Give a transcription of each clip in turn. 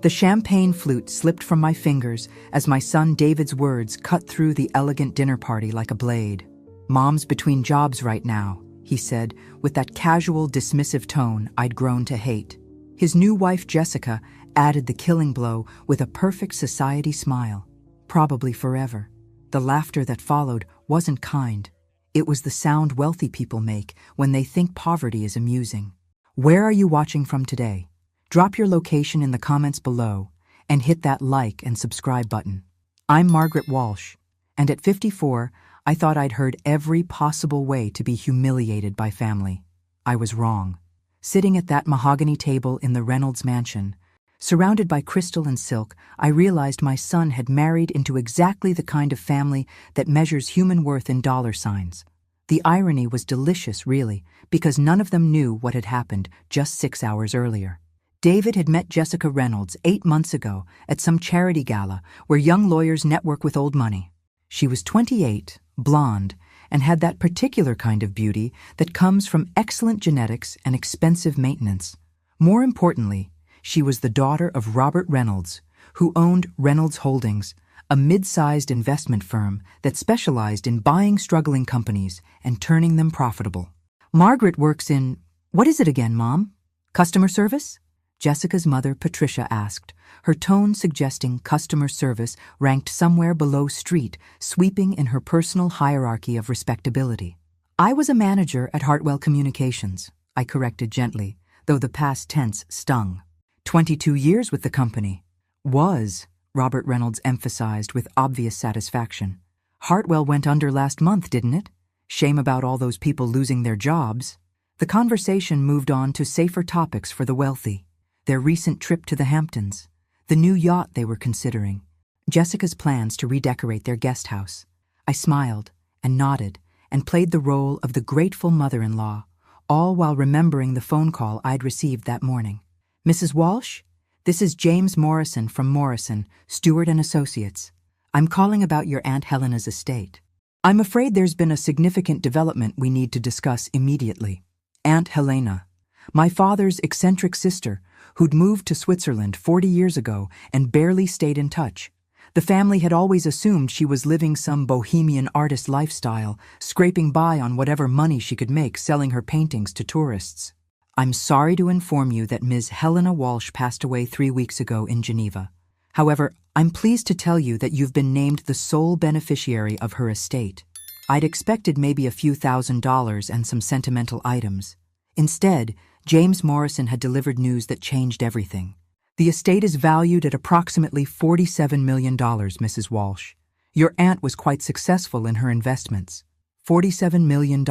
The champagne flute slipped from my fingers as my son David's words cut through the elegant dinner party like a blade. "Mom's between jobs right now," he said, with that casual, dismissive tone I'd grown to hate. His new wife, Jessica, added the killing blow with a perfect society smile. Probably forever. The laughter that followed wasn't kind. It was the sound wealthy people make when they think poverty is amusing. Where are you watching from today? Drop your location in the comments below and hit that like and subscribe button. I'm Margaret Walsh, and at 54, I thought I'd heard every possible way to be humiliated by family. I was wrong. Sitting at that mahogany table in the Reynolds mansion, surrounded by crystal and silk, I realized my son had married into exactly the kind of family that measures human worth in dollar signs. The irony was delicious, really, because none of them knew what had happened just 6 hours earlier. David had met Jessica Reynolds 8 months ago at some charity gala where young lawyers network with old money. She was 28, blonde, and had that particular kind of beauty that comes from excellent genetics and expensive maintenance. More importantly, she was the daughter of Robert Reynolds, who owned Reynolds Holdings, a mid-sized investment firm that specialized in buying struggling companies and turning them profitable. Margaret works in, what is it again, Mom? Customer service? Jessica's mother, Patricia, asked, her tone suggesting customer service ranked somewhere below street, sweeping in her personal hierarchy of respectability. I was a manager at Hartwell Communications, I corrected gently, though the past tense stung. 22 years with the company. Was, Robert Reynolds emphasized with obvious satisfaction. Hartwell went under last month, didn't it? Shame about all those people losing their jobs. The conversation moved on to safer topics for the wealthy. Their recent trip to the Hamptons, the new yacht they were considering, Jessica's plans to redecorate their guest house. I smiled and nodded and played the role of the grateful mother-in-law, all while remembering the phone call I'd received that morning. "Mrs. Walsh, this is James Morrison from Morrison, Stewart and Associates. I'm calling about your Aunt Helena's estate. I'm afraid there's been a significant development we need to discuss immediately. Aunt Helena, my father's eccentric sister, who'd moved to Switzerland 40 years ago and barely stayed in touch. The family had always assumed she was living some bohemian artist lifestyle, scraping by on whatever money she could make selling her paintings to tourists. I'm sorry to inform you that Ms. Helena Walsh passed away 3 weeks ago in Geneva. However, I'm pleased to tell you that you've been named the sole beneficiary of her estate. I'd expected maybe a few $1,000s and some sentimental items. Instead, James Morrison had delivered news that changed everything. The estate is valued at approximately $47 million, Mrs. Walsh. Your aunt was quite successful in her investments. $47 million.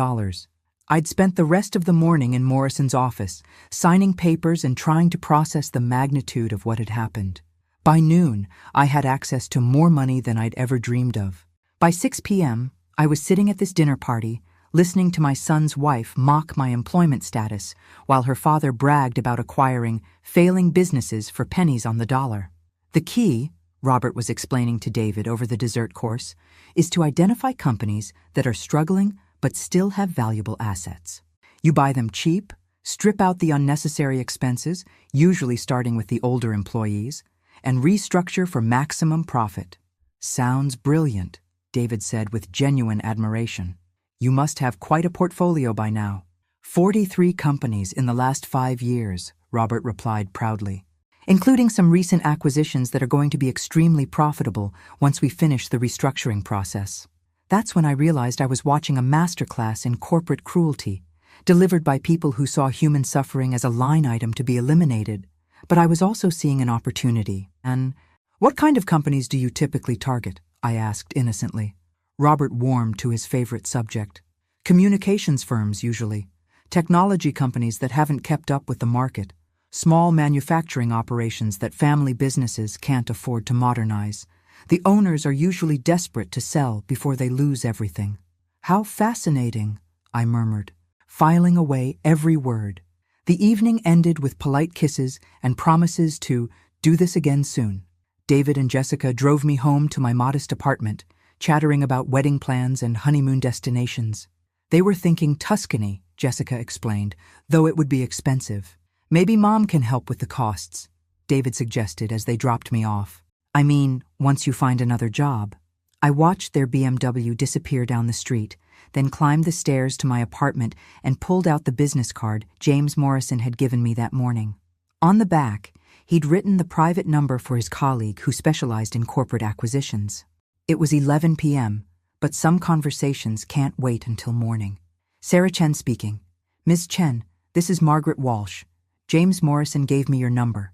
I'd spent the rest of the morning in Morrison's office, signing papers and trying to process the magnitude of what had happened. By noon, I had access to more money than I'd ever dreamed of. By 6 p.m., I was sitting at this dinner party, listening to my son's wife mock my employment status while her father bragged about acquiring failing businesses for pennies on the dollar. The key, Robert was explaining to David over the dessert course, is to identify companies that are struggling but still have valuable assets. You buy them cheap, strip out the unnecessary expenses, usually starting with the older employees, and restructure for maximum profit. Sounds brilliant, David said with genuine admiration. You must have quite a portfolio by now. 43 companies in the last 5 years, Robert replied proudly, including some recent acquisitions that are going to be extremely profitable once we finish the restructuring process. That's when I realized I was watching a masterclass in corporate cruelty, delivered by people who saw human suffering as a line item to be eliminated. But I was also seeing an opportunity. And what kind of companies do you typically target? I asked innocently. Robert warmed to his favorite subject. Communications firms, usually. Technology companies that haven't kept up with the market. Small manufacturing operations that family businesses can't afford to modernize. The owners are usually desperate to sell before they lose everything. How fascinating, I murmured, filing away every word. The evening ended with polite kisses and promises to do this again soon. David and Jessica drove me home to my modest apartment, chattering about wedding plans and honeymoon destinations. They were thinking Tuscany, Jessica explained, though it would be expensive. Maybe Mom can help with the costs. David suggested as they dropped me off. I mean, once you find another job. I watched their BMW disappear down the street, then climbed the stairs to my apartment and pulled out the business card James Morrison had given me that morning. On the back, he'd written the private number for his colleague who specialized in corporate acquisitions. It was 11 p.m., but some conversations can't wait until morning. Sarah Chen speaking. Ms. Chen, this is Margaret Walsh. James Morrison gave me your number.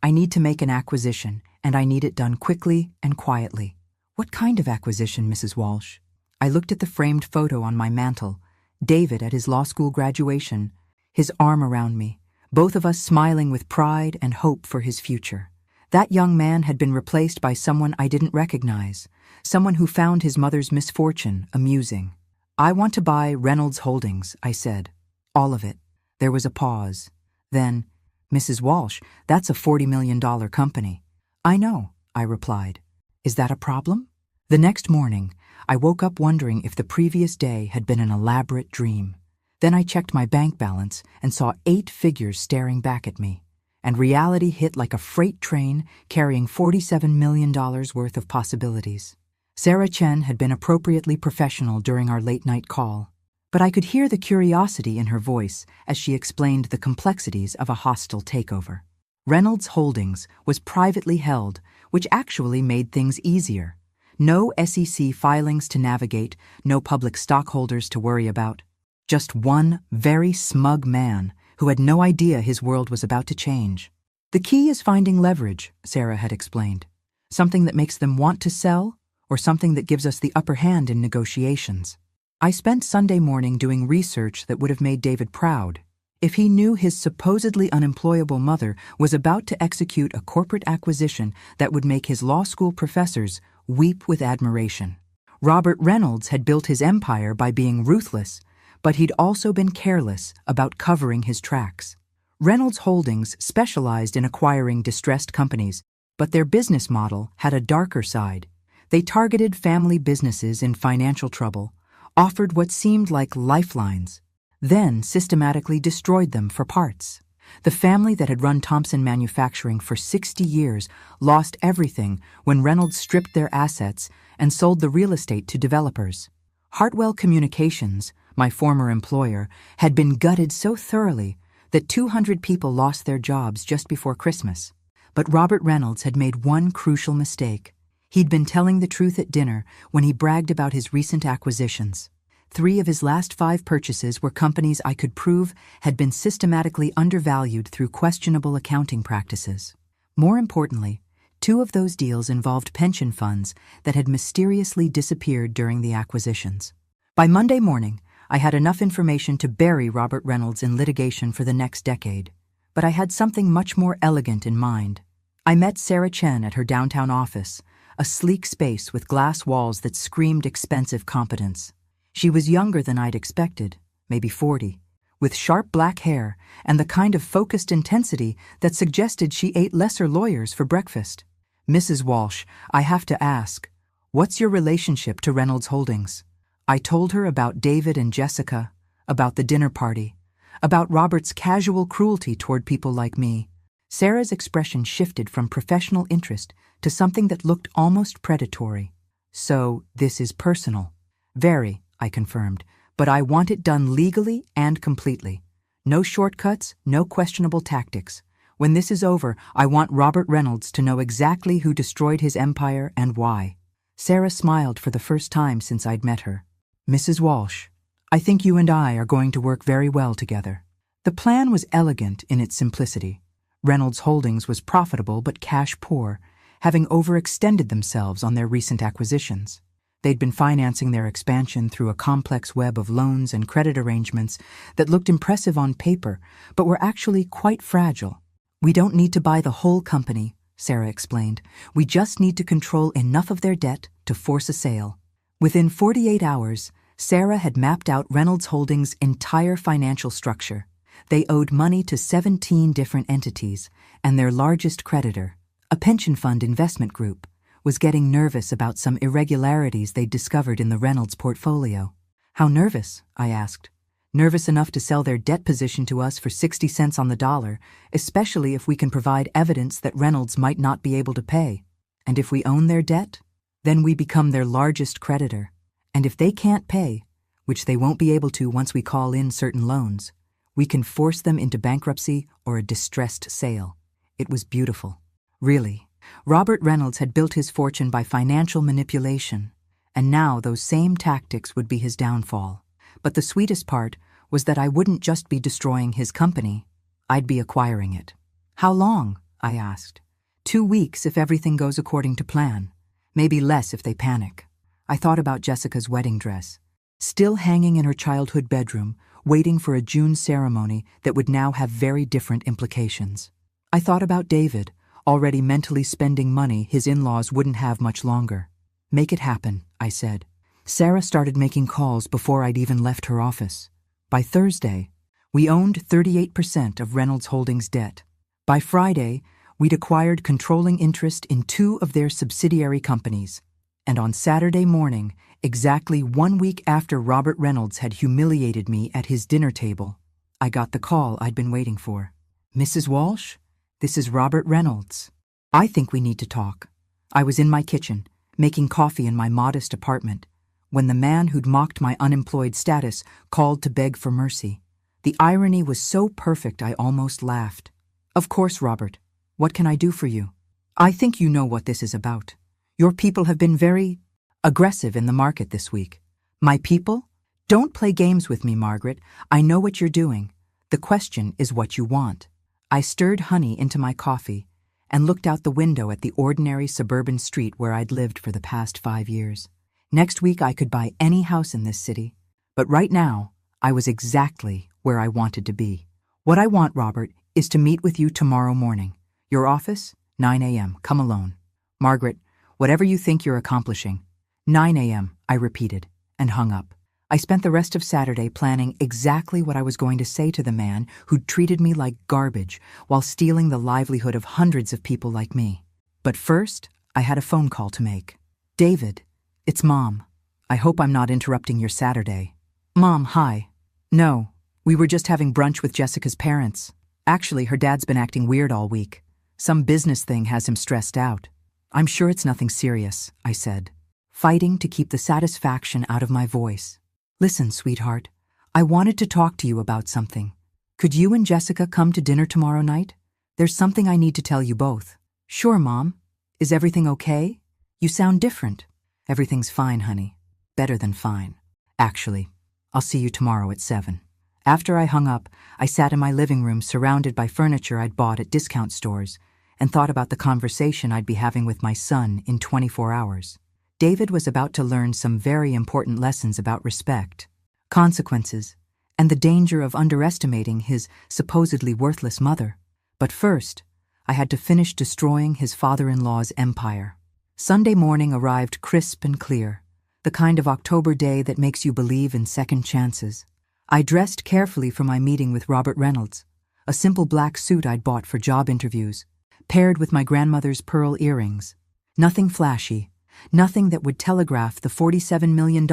I need to make an acquisition, and I need it done quickly and quietly. What kind of acquisition, Mrs. Walsh? I looked at the framed photo on my mantel, David at his law school graduation, his arm around me, both of us smiling with pride and hope for his future. That young man had been replaced by someone I didn't recognize, someone who found his mother's misfortune amusing. I want to buy Reynolds Holdings, I said. All of it. There was a pause. Then, Mrs. Walsh, that's a $40 million company. I know, I replied. Is that a problem? The next morning, I woke up wondering if the previous day had been an elaborate dream. Then I checked my bank balance and saw 8 figures staring back at me, and reality hit like a freight train carrying $47 million worth of possibilities. Sarah Chen had been appropriately professional during our late-night call, but I could hear the curiosity in her voice as she explained the complexities of a hostile takeover. Reynolds Holdings was privately held, which actually made things easier. No SEC filings to navigate, no public stockholders to worry about. Just one very smug man who had no idea his world was about to change. The key is finding leverage, Sarah had explained. Something that makes them want to sell, or something that gives us the upper hand in negotiations. I spent Sunday morning doing research that would have made David proud. If he knew his supposedly unemployable mother was about to execute a corporate acquisition that would make his law school professors weep with admiration. Robert Reynolds had built his empire by being ruthless, but he'd also been careless about covering his tracks. Reynolds Holdings specialized in acquiring distressed companies, but their business model had a darker side. They targeted family businesses in financial trouble, offered what seemed like lifelines, then systematically destroyed them for parts. The family that had run Thompson Manufacturing for 60 years lost everything when Reynolds stripped their assets and sold the real estate to developers. Hartwell Communications, my former employer, had been gutted so thoroughly that 200 people lost their jobs just before Christmas. But Robert Reynolds had made one crucial mistake. He'd been telling the truth at dinner when he bragged about his recent acquisitions. 3 of his last 5 purchases were companies I could prove had been systematically undervalued through questionable accounting practices. More importantly, 2 of those deals involved pension funds that had mysteriously disappeared during the acquisitions. By Monday morning, I had enough information to bury Robert Reynolds in litigation for the next decade, but I had something much more elegant in mind. I met Sarah Chen at her downtown office, a sleek space with glass walls that screamed expensive competence. She was younger than I'd expected, maybe 40, with sharp black hair and the kind of focused intensity that suggested she ate lesser lawyers for breakfast. Mrs. Walsh, I have to ask, what's your relationship to Reynolds Holdings? I told her about David and Jessica, about the dinner party, about Robert's casual cruelty toward people like me. Sarah's expression shifted from professional interest to something that looked almost predatory. So, this is personal. Very, I confirmed, but I want it done legally and completely. No shortcuts, no questionable tactics. When this is over, I want Robert Reynolds to know exactly who destroyed his empire and why. Sarah smiled for the first time since I'd met her. Mrs. Walsh, I think you and I are going to work very well together. The plan was elegant in its simplicity. Reynolds Holdings was profitable but cash poor, having overextended themselves on their recent acquisitions. They'd been financing their expansion through a complex web of loans and credit arrangements that looked impressive on paper, but were actually quite fragile. We don't need to buy the whole company, Sarah explained. We just need to control enough of their debt to force a sale. Within 48 hours, Sarah had mapped out Reynolds Holdings' entire financial structure. They owed money to 17 different entities, and their largest creditor, a pension fund investment group, was getting nervous about some irregularities they'd discovered in the Reynolds portfolio. How nervous? I asked. nervous enough to sell their debt position to us for 60 cents on the dollar, especially if we can provide evidence that Reynolds might not be able to pay. And if we own their debt, then we become their largest creditor. And if they can't pay, which they won't be able to once we call in certain loans, we can force them into bankruptcy or a distressed sale. It was beautiful. Really, Robert Reynolds had built his fortune by financial manipulation, and now those same tactics would be his downfall. But the sweetest part was that I wouldn't just be destroying his company, I'd be acquiring it. How long? I asked. 2 weeks if everything goes according to plan. Maybe less if they panic. I thought about Jessica's wedding dress, still hanging in her childhood bedroom, waiting for a June ceremony that would now have very different implications. I thought about David, already mentally spending money his in-laws wouldn't have much longer. Make it happen, I said. Sarah started making calls before I'd even left her office. By Thursday, we owned 38% of Reynolds Holdings' debt. By Friday, we'd acquired controlling interest in 2 of their subsidiary companies. And on Saturday morning, exactly 1 week after Robert Reynolds had humiliated me at his dinner table, I got the call I'd been waiting for. Mrs. Walsh, this is Robert Reynolds. I think we need to talk. I was in my kitchen, making coffee in my modest apartment, when the man who'd mocked my unemployed status called to beg for mercy. The irony was so perfect I almost laughed. Of course, Robert. What can I do for you? I think you know what this is about. Your people have been very aggressive in the market this week. My people? Don't play games with me, Margaret. I know what you're doing. The question is what you want. I stirred honey into my coffee and looked out the window at the ordinary suburban street where I'd lived for the past 5 years. Next week I could buy any house in this city, but right now I was exactly where I wanted to be. What I want, Robert, is to meet with you tomorrow morning. Your office, 9 a.m. Come alone. Margaret, whatever you think you're accomplishing. 9 a.m., I repeated, and hung up. I spent the rest of Saturday planning exactly what I was going to say to the man who'd treated me like garbage while stealing the livelihood of hundreds of people like me. But first, I had a phone call to make. David, it's Mom. I hope I'm not interrupting your Saturday. Mom, hi. No, we were just having brunch with Jessica's parents. Actually, her dad's been acting weird all week. Some business thing has him stressed out. I'm sure it's nothing serious, I said, fighting to keep the satisfaction out of my voice. Listen, sweetheart, I wanted to talk to you about something. Could you and Jessica come to dinner tomorrow night? There's something I need to tell you both. Sure, Mom. Is everything okay? You sound different. Everything's fine, honey. Better than fine. Actually, I'll see you tomorrow at 7. After I hung up, I sat in my living room surrounded by furniture I'd bought at discount stores and thought about the conversation I'd be having with my son in 24 hours. David was about to learn some very important lessons about respect, consequences, and the danger of underestimating his supposedly worthless mother. But first, I had to finish destroying his father-in-law's empire. Sunday morning arrived crisp and clear, the kind of October day that makes you believe in second chances. I dressed carefully for my meeting with Robert Reynolds, a simple black suit I'd bought for job interviews, paired with my grandmother's pearl earrings. Nothing flashy, nothing that would telegraph the $47 million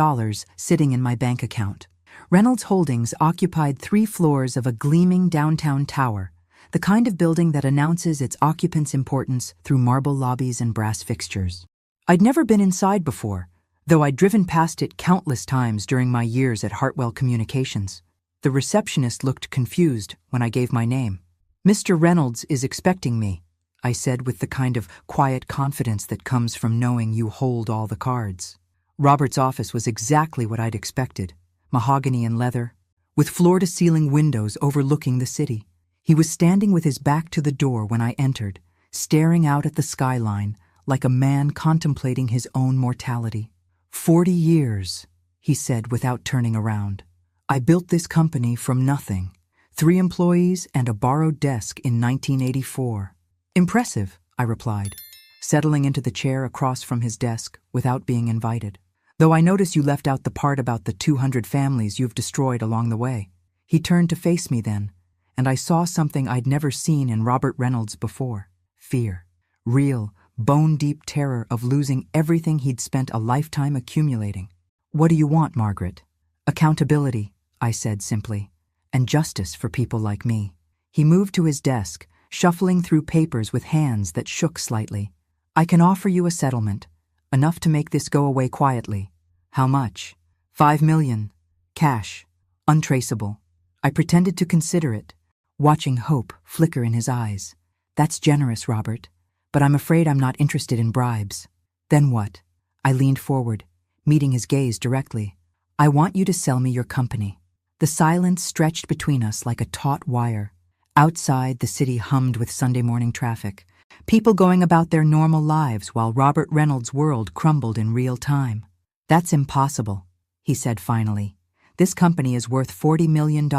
sitting in my bank account. Reynolds Holdings occupied 3 floors of a gleaming downtown tower, the kind of building that announces its occupants' importance through marble lobbies and brass fixtures. I'd never been inside before, though I'd driven past it countless times during my years at Hartwell Communications. The receptionist looked confused when I gave my name. Mr. Reynolds is expecting me, I said with the kind of quiet confidence that comes from knowing you hold all the cards. Robert's office was exactly what I'd expected, mahogany and leather, with floor-to-ceiling windows overlooking the city. He was standing with his back to the door when I entered, staring out at the skyline like a man contemplating his own mortality. 40 years, he said without turning around. I built this company from nothing. 3 employees and a borrowed desk in 1984. Impressive, I replied, settling into the chair across from his desk without being invited. Though I notice you left out the part about the 200 families you've destroyed along the way. He turned to face me then, and I saw something I'd never seen in Robert Reynolds before. Fear. Real, bone-deep terror of losing everything he'd spent a lifetime accumulating. What do you want, Margaret? Accountability, I said simply, and justice for people like me. He moved to his desk, shuffling through papers with hands that shook slightly. I can offer you a settlement, enough to make this go away quietly. How much? 5 million. Cash. Untraceable. I pretended to consider it, watching hope flicker in his eyes. That's generous, Robert, but I'm afraid I'm not interested in bribes. Then what? I leaned forward, meeting his gaze directly. I want you to sell me your company. The silence stretched between us like a taut wire. Outside, the city hummed with Sunday morning traffic, people going about their normal lives while Robert Reynolds' world crumbled in real time. That's impossible, he said finally. This company is worth $40 million.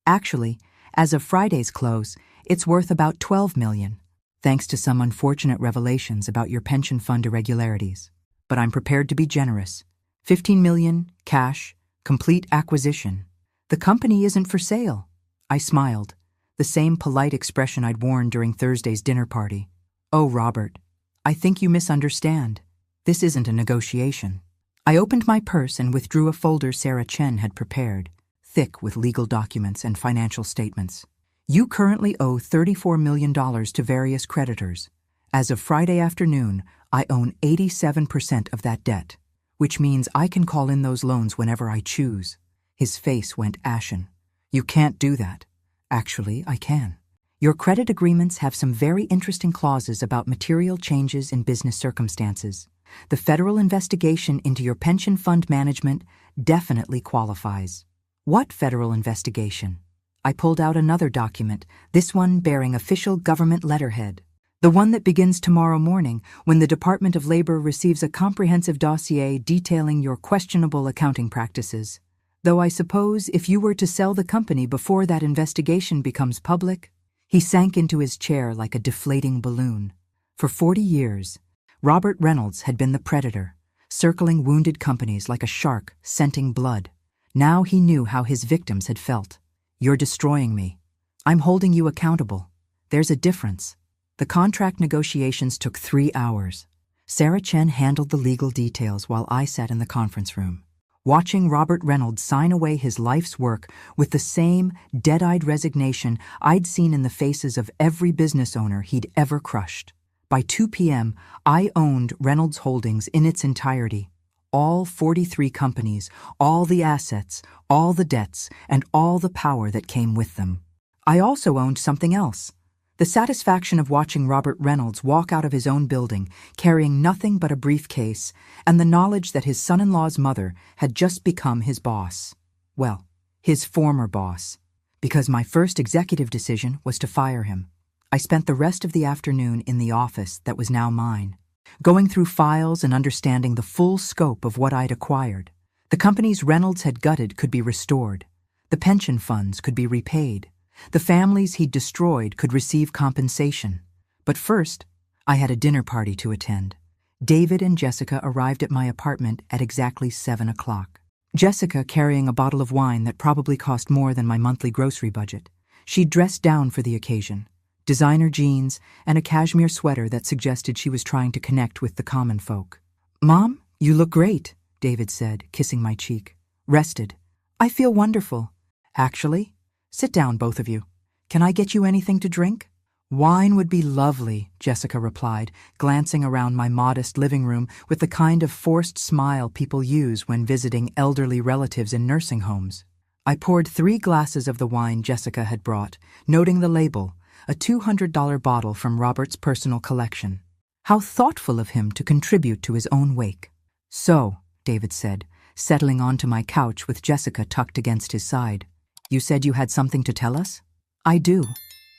Actually, as of Friday's close, it's worth about $12 million, thanks to some unfortunate revelations about your pension fund irregularities. But I'm prepared to be generous. $15 million, cash, complete acquisition. The company isn't for sale. I smiled, the same polite expression I'd worn during Thursday's dinner party. Oh, Robert, I think you misunderstand. This isn't a negotiation. I opened my purse and withdrew a folder Sarah Chen had prepared, thick with legal documents and financial statements. You currently owe $34 million to various creditors. As of Friday afternoon, I own 87% of that debt, which means I can call in those loans whenever I choose. His face went ashen. You can't do that. Actually, I can. Your credit agreements have some very interesting clauses about material changes in business circumstances. The federal investigation into your pension fund management definitely qualifies. What federal investigation? I pulled out another document, this one bearing official government letterhead. The one that begins tomorrow morning when the Department of Labor receives a comprehensive dossier detailing your questionable accounting practices. Though I suppose if you were to sell the company before that investigation becomes public. He sank into his chair like a deflating balloon. For 40 years, Robert Reynolds had been the predator, circling wounded companies like a shark scenting blood. Now he knew how his victims had felt. You're destroying me. I'm holding you accountable. There's a difference. The contract negotiations took 3 hours. Sarah Chen handled the legal details while I sat in the conference room, watching Robert Reynolds sign away his life's work with the same dead-eyed resignation I'd seen in the faces of every business owner he'd ever crushed. By 2 p.m., I owned Reynolds Holdings in its entirety. All 43 companies, all the assets, all the debts, and all the power that came with them. I also owned something else. The satisfaction of watching Robert Reynolds walk out of his own building, carrying nothing but a briefcase, and the knowledge that his son-in-law's mother had just become his boss. Well, his former boss. Because my first executive decision was to fire him. I spent the rest of the afternoon in the office that was now mine, going through files and understanding the full scope of what I'd acquired. The companies Reynolds had gutted could be restored. The pension funds could be repaid. The families he'd destroyed could receive compensation. But first, I had a dinner party to attend. David and Jessica arrived at my apartment at exactly 7 o'clock. Jessica carrying a bottle of wine that probably cost more than my monthly grocery budget. She'd dressed down for the occasion. Designer jeans, and a cashmere sweater that suggested she was trying to connect with the common folk. "Mom, you look great," David said, kissing my cheek. "Rested." "I feel wonderful." "Actually? Sit down, both of you. Can I get you anything to drink?" "Wine would be lovely," Jessica replied, glancing around my modest living room with the kind of forced smile people use when visiting elderly relatives in nursing homes. I poured 3 glasses of the wine Jessica had brought, noting the label, a $200 bottle from Robert's personal collection. How thoughtful of him to contribute to his own wake. "So," David said, settling onto my couch with Jessica tucked against his side. "You said you had something to tell us?" "I do."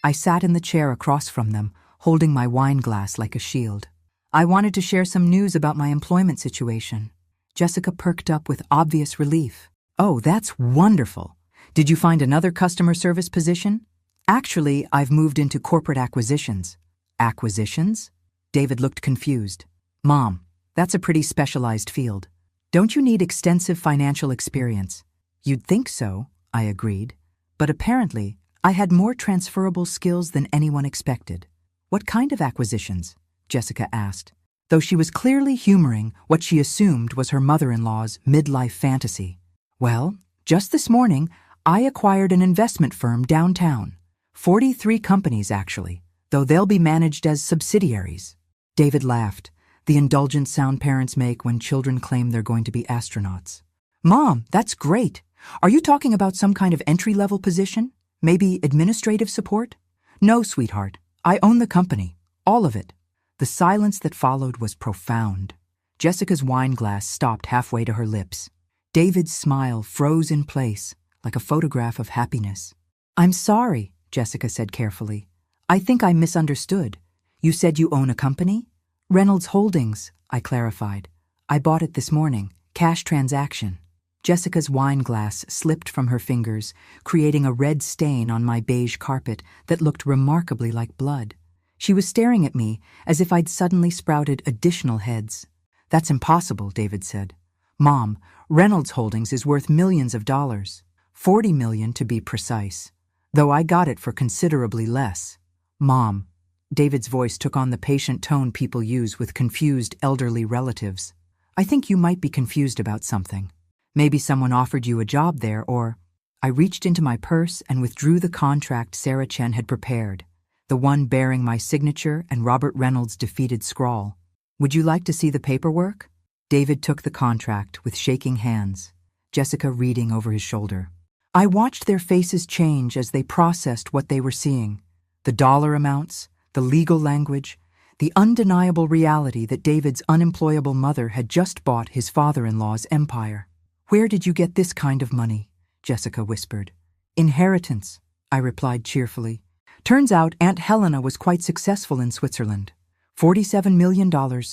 I sat in the chair across from them, holding my wine glass like a shield. "I wanted to share some news about my employment situation." Jessica perked up with obvious relief. "Oh, that's wonderful. Did you find another customer service position?" "Actually, I've moved into corporate acquisitions." "Acquisitions?" David looked confused. "Mom, that's a pretty specialized field. Don't you need extensive financial experience?" "You'd think so," I agreed. But apparently, I had more transferable skills than anyone expected. "What kind of acquisitions?" Jessica asked, though she was clearly humoring what she assumed was her mother-in-law's midlife fantasy. "Well," Just this morning, I acquired an investment firm downtown. 43 companies, actually, though they'll be managed as subsidiaries. David laughed, the indulgent sound parents make when children claim they're going to be astronauts. Mom, that's great. Are you talking about some kind of entry-level position? Maybe administrative support? No, sweetheart. I own the company. All of it. The silence that followed was profound. Jessica's wine glass stopped halfway to her lips. David's smile froze in place, like a photograph of happiness. I'm sorry, Jessica said carefully. I think I misunderstood. You said you own a company? Reynolds Holdings, I clarified. I bought it this morning. Cash transaction. Jessica's wine glass slipped from her fingers, creating a red stain on my beige carpet that looked remarkably like blood. She was staring at me as if I'd suddenly sprouted additional heads. That's impossible, David said. Mom, Reynolds Holdings is worth millions of dollars. 40 million to be precise. Though I got it for considerably less. Mom. David's voice took on the patient tone people use with confused elderly relatives. I think you might be confused about something. Maybe someone offered you a job there, or... I reached into my purse and withdrew the contract Sarah Chen had prepared, the one bearing my signature and Robert Reynolds' defeated scrawl. Would you like to see the paperwork? David took the contract with shaking hands, Jessica reading over his shoulder. I watched their faces change as they processed what they were seeing. The dollar amounts, the legal language, the undeniable reality that David's unemployable mother had just bought his father-in-law's empire. Where did you get this kind of money? Jessica whispered. Inheritance, I replied cheerfully. Turns out Aunt Helena was quite successful in Switzerland. $47 million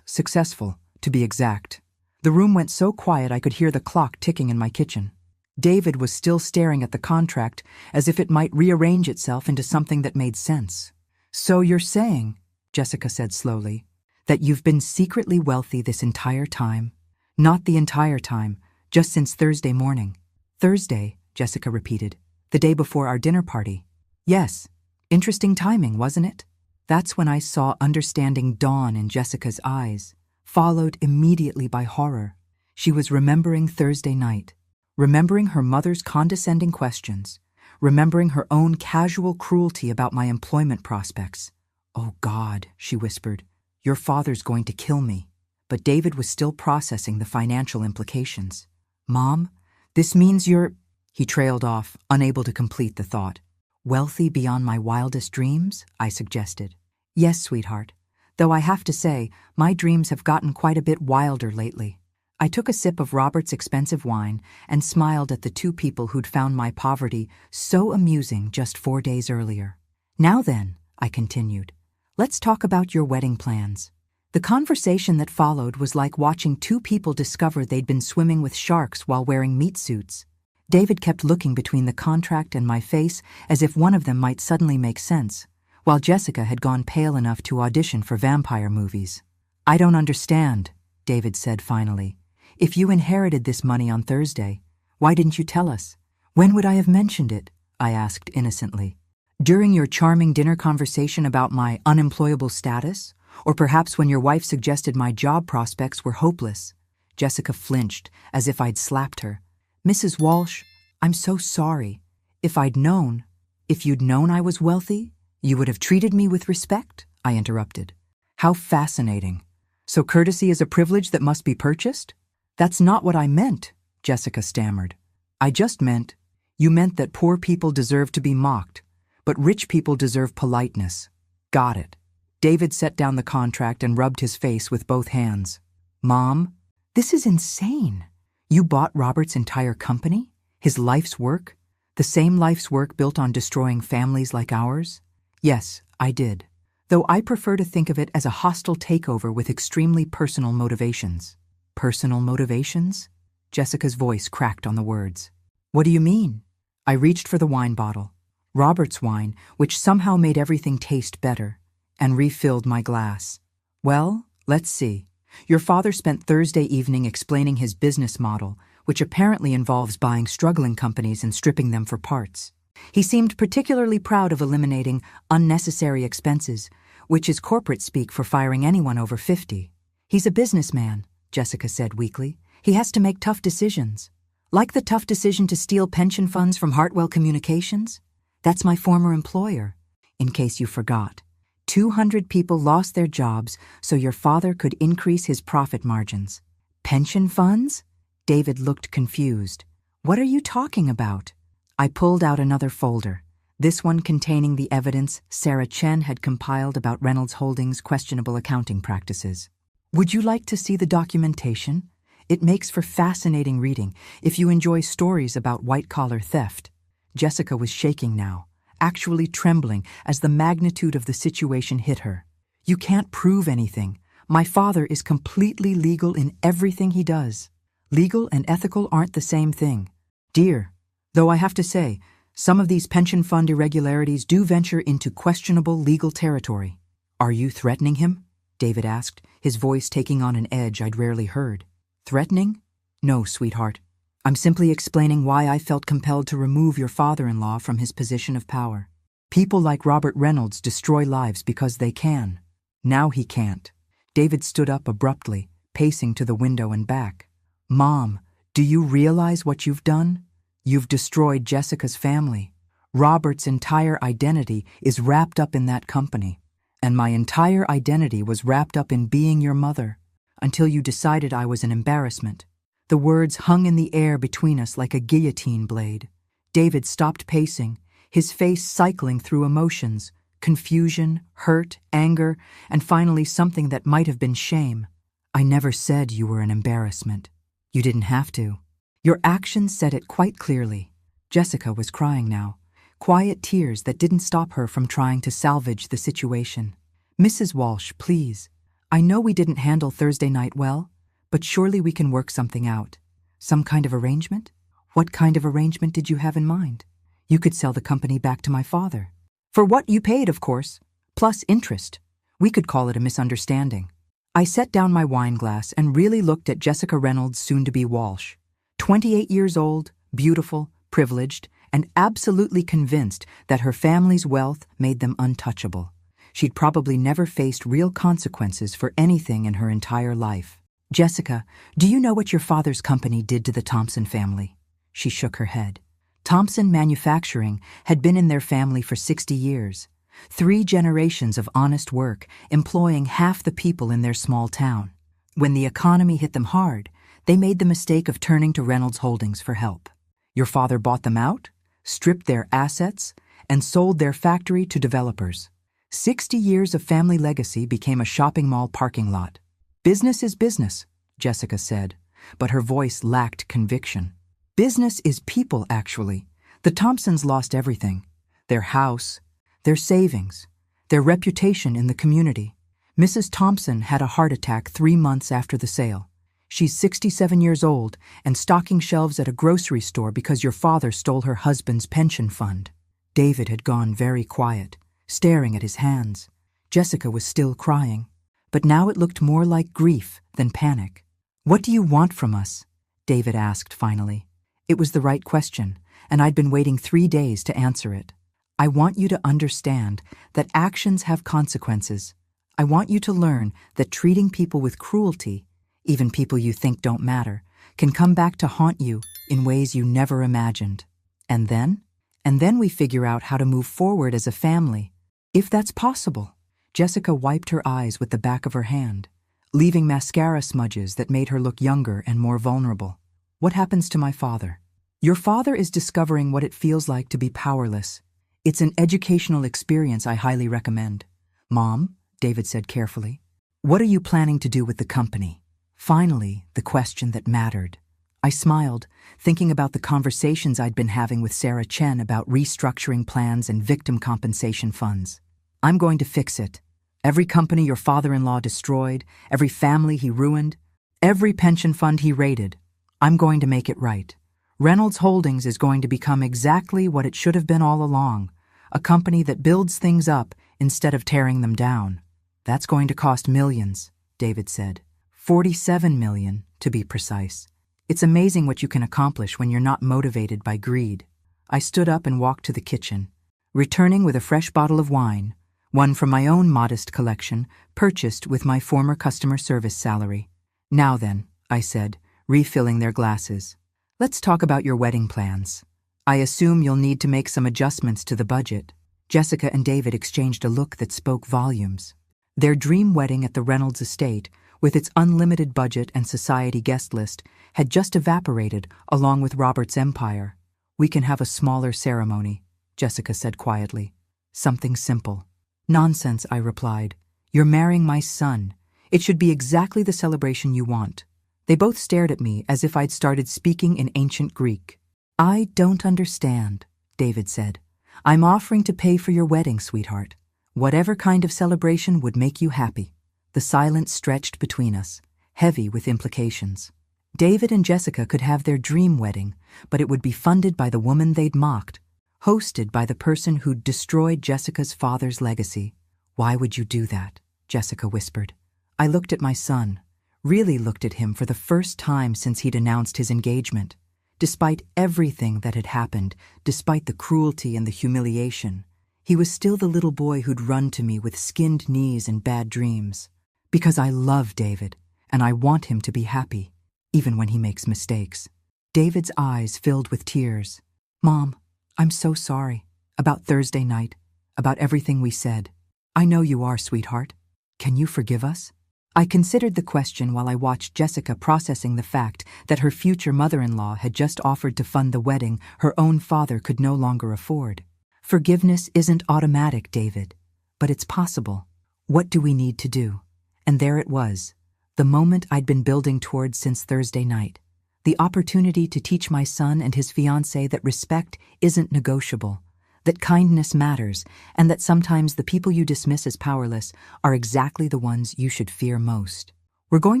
successful, to be exact. The room went so quiet I could hear the clock ticking in my kitchen. David was still staring at the contract as if it might rearrange itself into something that made sense. So you're saying, Jessica said slowly, that you've been secretly wealthy this entire time? Not the entire time, just since Thursday morning. Thursday, Jessica repeated, the day before our dinner party. Yes, interesting timing, wasn't it? That's when I saw understanding dawn in Jessica's eyes, followed immediately by horror. She was remembering Thursday night, remembering her mother's condescending questions, remembering her own casual cruelty about my employment prospects. Oh God, she whispered, your father's going to kill me. But David was still processing the financial implications. Mom, this means you're... He trailed off, unable to complete the thought. Wealthy beyond my wildest dreams? I suggested. Yes, sweetheart. Though I have to say, my dreams have gotten quite a bit wilder lately. I took a sip of Robert's expensive wine and smiled at the two people who'd found my poverty so amusing just 4 days earlier. Now then, I continued, let's talk about your wedding plans. The conversation that followed was like watching two people discover they'd been swimming with sharks while wearing meat suits. David kept looking between the contract and my face as if one of them might suddenly make sense, while Jessica had gone pale enough to audition for vampire movies. I don't understand, David said finally. If you inherited this money on Thursday, why didn't you tell us? When would I have mentioned it? I asked innocently. During your charming dinner conversation about my unemployable status? Or perhaps when your wife suggested my job prospects were hopeless? Jessica flinched, as if I'd slapped her. Mrs. Walsh, I'm so sorry. If you'd known I was wealthy, you would have treated me with respect, I interrupted. How fascinating. So courtesy is a privilege that must be purchased? That's not what I meant, Jessica stammered. I just meant, you meant that poor people deserve to be mocked, but rich people deserve politeness. Got it. David set down the contract and rubbed his face with both hands. Mom, this is insane. You bought Robert's entire company? His life's work? The same life's work built on destroying families like ours? Yes, I did. Though I prefer to think of it as a hostile takeover with extremely personal motivations. Personal motivations? Jessica's voice cracked on the words. What do you mean? I reached for the wine bottle, Robert's wine, which somehow made everything taste better, and refilled my glass. Well, let's see. Your father spent Thursday evening explaining his business model, which apparently involves buying struggling companies and stripping them for parts. He seemed particularly proud of eliminating unnecessary expenses, which is corporate speak for firing anyone over 50. He's a businessman, Jessica said weakly. He has to make tough decisions. Like the tough decision to steal pension funds from Hartwell Communications? That's my former employer, in case you forgot. 200 people lost their jobs so your father could increase his profit margins. Pension funds? David looked confused. What are you talking about? I pulled out another folder, this one containing the evidence Sarah Chen had compiled about Reynolds Holdings' questionable accounting practices. Would you like to see the documentation? It makes for fascinating reading if you enjoy stories about white-collar theft. Jessica was shaking now, actually trembling as the magnitude of the situation hit her. You can't prove anything. My father is completely legal in everything he does. Legal and ethical aren't the same thing. Dear, though I have to say, some of these pension fund irregularities do venture into questionable legal territory. Are you threatening him? David asked, his voice taking on an edge I'd rarely heard. Threatening? No, sweetheart. I'm simply explaining why I felt compelled to remove your father-in-law from his position of power. People like Robert Reynolds destroy lives because they can. Now he can't. David stood up abruptly, pacing to the window and back. Mom, do you realize what you've done? You've destroyed Jessica's family. Robert's entire identity is wrapped up in that company. And my entire identity was wrapped up in being your mother. Until you decided I was an embarrassment. The words hung in the air between us like a guillotine blade. David stopped pacing, his face cycling through emotions, confusion, hurt, anger, and finally something that might have been shame. I never said you were an embarrassment. You didn't have to. Your actions said it quite clearly. Jessica was crying now, quiet tears that didn't stop her from trying to salvage the situation. Mrs. Walsh, please. I know we didn't handle Thursday night well, but surely we can work something out. Some kind of arrangement? What kind of arrangement did you have in mind? You could sell the company back to my father. For what you paid, of course, plus interest. We could call it a misunderstanding. I set down my wine glass and really looked at Jessica Reynolds, soon-to-be Walsh. 28 years old, beautiful, privileged, and absolutely convinced that her family's wealth made them untouchable. She'd probably never faced real consequences for anything in her entire life. Jessica, do you know what your father's company did to the Thompson family? She shook her head. Thompson Manufacturing had been in their family for 60 years. 3 generations of honest work, employing half the people in their small town. When the economy hit them hard, they made the mistake of turning to Reynolds Holdings for help. Your father bought them out, stripped their assets, and sold their factory to developers. 60 years of family legacy became a shopping mall parking lot. Business is business, Jessica said, but her voice lacked conviction. Business is people, actually. The Thompsons lost everything. Their house, their savings, their reputation in the community. Mrs. Thompson had a heart attack 3 months after the sale. She's 67 years old and stocking shelves at a grocery store because your father stole her husband's pension fund. David had gone very quiet, staring at his hands. Jessica was still crying, but now it looked more like grief than panic. What do you want from us? David asked finally. It was the right question, and I'd been waiting 3 days to answer it. I want you to understand that actions have consequences. I want you to learn that treating people with cruelty, even people you think don't matter, can come back to haunt you in ways you never imagined. And then we figure out how to move forward as a family, if that's possible. Jessica wiped her eyes with the back of her hand, leaving mascara smudges that made her look younger and more vulnerable. What happens to my father? Your father is discovering what it feels like to be powerless. It's an educational experience I highly recommend. Mom, David said carefully, what are you planning to do with the company? Finally, the question that mattered. I smiled, thinking about the conversations I'd been having with Sarah Chen about restructuring plans and victim compensation funds. I'm going to fix it. Every company your father-in-law destroyed, every family he ruined, every pension fund he raided. I'm going to make it right. Reynolds Holdings is going to become exactly what it should have been all along, a company that builds things up instead of tearing them down. That's going to cost millions, David said. 47 million, to be precise. It's amazing what you can accomplish when you're not motivated by greed. I stood up and walked to the kitchen, returning with a fresh bottle of wine, one from my own modest collection, purchased with my former customer service salary. Now then, I said, refilling their glasses. Let's talk about your wedding plans. I assume you'll need to make some adjustments to the budget. Jessica and David exchanged a look that spoke volumes. Their dream wedding at the Reynolds estate, with its unlimited budget and society guest list, had just evaporated along with Robert's empire. We can have a smaller ceremony, Jessica said quietly. Something simple. Nonsense, I replied. You're marrying my son. It should be exactly the celebration you want. They both stared at me as if I'd started speaking in ancient Greek. I don't understand, David said. I'm offering to pay for your wedding, sweetheart. Whatever kind of celebration would make you happy. The silence stretched between us, heavy with implications. David and Jessica could have their dream wedding, but it would be funded by the woman they'd mocked, hosted by the person who'd destroyed Jessica's father's legacy. Why would you do that? Jessica whispered. I looked at my son, really looked at him for the first time since he'd announced his engagement. Despite everything that had happened, despite the cruelty and the humiliation, he was still the little boy who'd run to me with skinned knees and bad dreams. Because I love David, and I want him to be happy, even when he makes mistakes. David's eyes filled with tears. Mom, I'm so sorry. About Thursday night, about everything we said. I know you are, sweetheart. Can you forgive us? I considered the question while I watched Jessica processing the fact that her future mother-in-law had just offered to fund the wedding her own father could no longer afford. Forgiveness isn't automatic, David, but it's possible. What do we need to do? And there it was, the moment I'd been building towards since Thursday night. The opportunity to teach my son and his fiancée that respect isn't negotiable, that kindness matters, and that sometimes the people you dismiss as powerless are exactly the ones you should fear most. We're going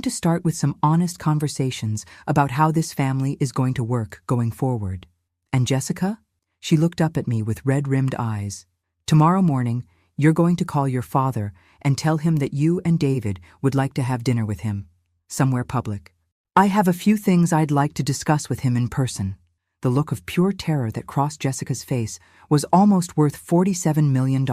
to start with some honest conversations about how this family is going to work going forward. And Jessica? She looked up at me with red-rimmed eyes. Tomorrow morning, you're going to call your father and tell him that you and David would like to have dinner with him, somewhere public. I have a few things I'd like to discuss with him in person. The look of pure terror that crossed Jessica's face was almost worth $47 million.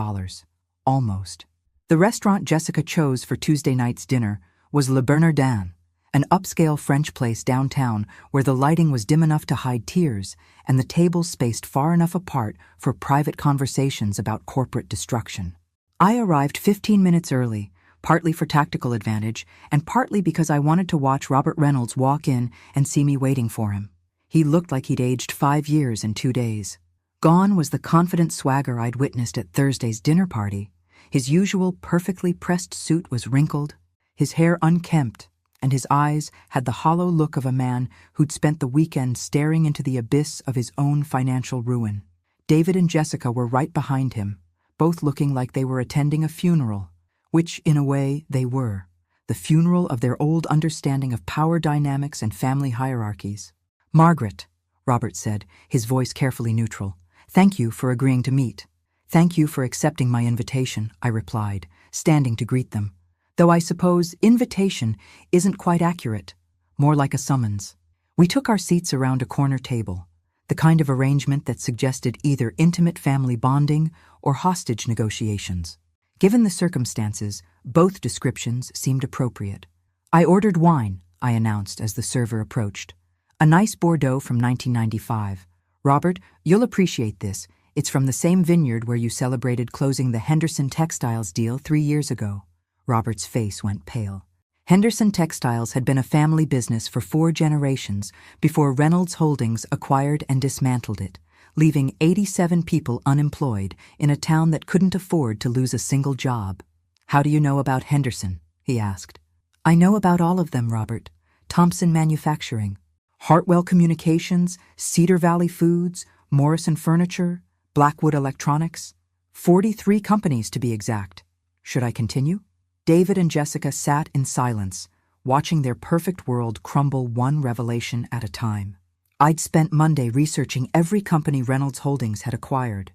Almost. The restaurant Jessica chose for Tuesday night's dinner was Le Bernardin, an upscale French place downtown where the lighting was dim enough to hide tears and the tables spaced far enough apart for private conversations about corporate destruction. I arrived 15 minutes early, partly for tactical advantage and partly because I wanted to watch Robert Reynolds walk in and see me waiting for him. He looked like he'd aged 5 years in 2 days. Gone was the confident swagger I'd witnessed at Thursday's dinner party. His usual perfectly pressed suit was wrinkled, his hair unkempt, and his eyes had the hollow look of a man who'd spent the weekend staring into the abyss of his own financial ruin. David and Jessica were right behind him, both looking like they were attending a funeral, which, in a way, they were. The funeral of their old understanding of power dynamics and family hierarchies. Margaret, Robert said, his voice carefully neutral. Thank you for agreeing to meet. Thank you for accepting my invitation, I replied, standing to greet them. Though I suppose invitation isn't quite accurate, more like a summons. We took our seats around a corner table, the kind of arrangement that suggested either intimate family bonding or hostage negotiations. Given the circumstances, both descriptions seemed appropriate. I ordered wine, I announced as the server approached. A nice Bordeaux from 1995. Robert, you'll appreciate this. It's from the same vineyard where you celebrated closing the Henderson Textiles deal 3 years ago. Robert's face went pale. Henderson Textiles had been a family business for 4 generations before Reynolds Holdings acquired and dismantled it, leaving 87 people unemployed in a town that couldn't afford to lose a single job. How do you know about Henderson? He asked. I know about all of them, Robert. Thompson Manufacturing, Hartwell Communications, Cedar Valley Foods, Morrison Furniture, Blackwood Electronics. 43 companies to be exact. Should I continue? David and Jessica sat in silence, watching their perfect world crumble one revelation at a time. I'd spent Monday researching every company Reynolds Holdings had acquired,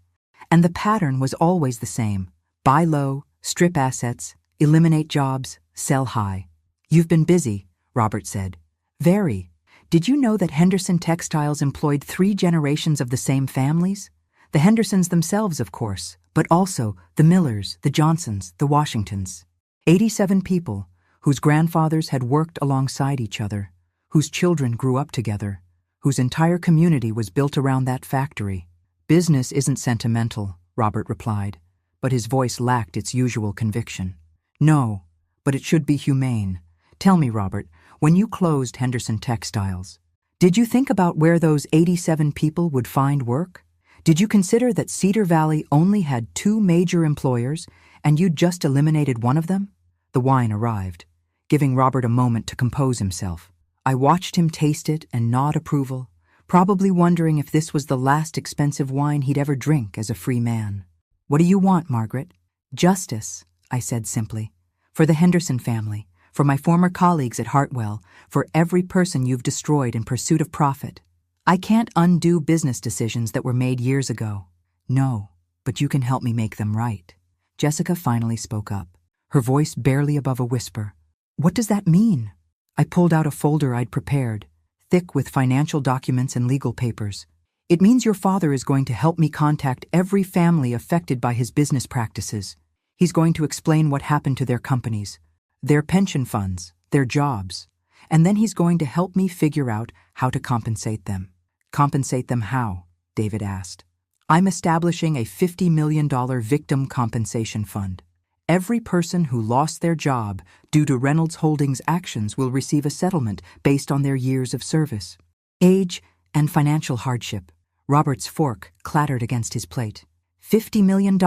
and the pattern was always the same. Buy low, strip assets, eliminate jobs, sell high. You've been busy, Robert said. Very. Did you know that Henderson Textiles employed 3 generations of the same families? The Hendersons themselves, of course, but also the Millers, the Johnsons, the Washingtons. 87 people whose grandfathers had worked alongside each other, whose children grew up together, whose entire community was built around that factory. Business isn't sentimental, Robert replied, but his voice lacked its usual conviction. No, but it should be humane. Tell me, Robert, when you closed Henderson Textiles, did you think about where those 87 people would find work? Did you consider that Cedar Valley only had 2 major employers and you'd just eliminated one of them? The wine arrived, giving Robert a moment to compose himself. I watched him taste it and nod approval, probably wondering if this was the last expensive wine he'd ever drink as a free man. What do you want, Margaret? Justice, I said simply. For the Henderson family, for my former colleagues at Hartwell, for every person you've destroyed in pursuit of profit. I can't undo business decisions that were made years ago. No, but you can help me make them right. Jessica finally spoke up, her voice barely above a whisper. What does that mean? I pulled out a folder I'd prepared, thick with financial documents and legal papers. It means your father is going to help me contact every family affected by his business practices. He's going to explain what happened to their companies, their pension funds, their jobs, and then he's going to help me figure out how to compensate them. Compensate them how? David asked. I'm establishing a $50 million victim compensation fund. Every person who lost their job due to Reynolds Holdings' actions will receive a settlement based on their years of service, age, and financial hardship. Robert's fork clattered against his plate. $50 million?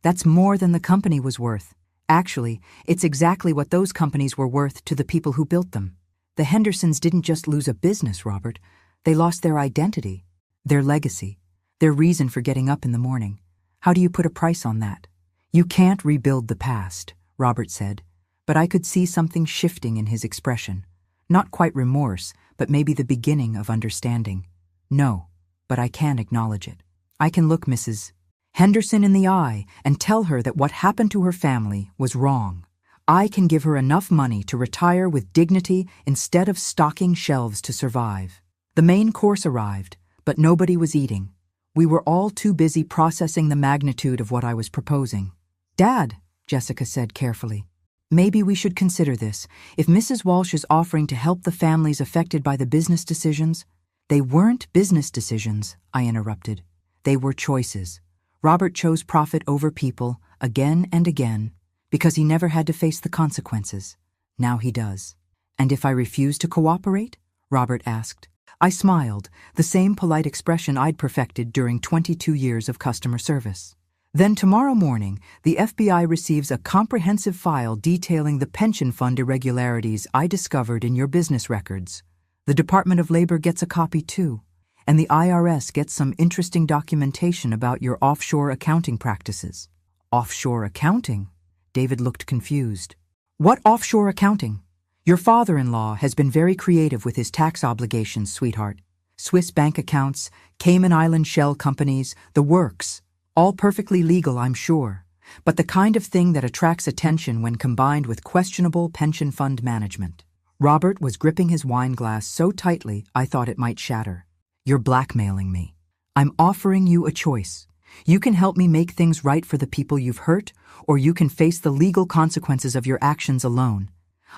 That's more than the company was worth. Actually, it's exactly what those companies were worth to the people who built them. The Hendersons didn't just lose a business, Robert. They lost their identity, their legacy, their reason for getting up in the morning. How do you put a price on that? You can't rebuild the past, Robert said, but I could see something shifting in his expression. Not quite remorse, but maybe the beginning of understanding. No, but I can acknowledge it. I can look Mrs. Henderson in the eye and tell her that what happened to her family was wrong. I can give her enough money to retire with dignity instead of stocking shelves to survive. The main course arrived, but nobody was eating. We were all too busy processing the magnitude of what I was proposing. Dad, Jessica said carefully, maybe we should consider this. If Mrs. Walsh is offering to help the families affected by the business decisions, they weren't business decisions, I interrupted. They were choices. Robert chose profit over people again and again because he never had to face the consequences. Now he does. And if I refuse to cooperate? Robert asked. I smiled, the same polite expression I'd perfected during 22 years of customer service. Then tomorrow morning, the FBI receives a comprehensive file detailing the pension fund irregularities I discovered in your business records. The Department of Labor gets a copy too, and the IRS gets some interesting documentation about your offshore accounting practices. Offshore accounting? David looked confused. What offshore accounting? Your father-in-law has been very creative with his tax obligations, sweetheart. Swiss bank accounts, Cayman Island shell companies, the works. All perfectly legal, I'm sure, but the kind of thing that attracts attention when combined with questionable pension fund management. Robert was gripping his wine glass so tightly I thought it might shatter. You're blackmailing me. I'm offering you a choice. You can help me make things right for the people you've hurt, or you can face the legal consequences of your actions alone.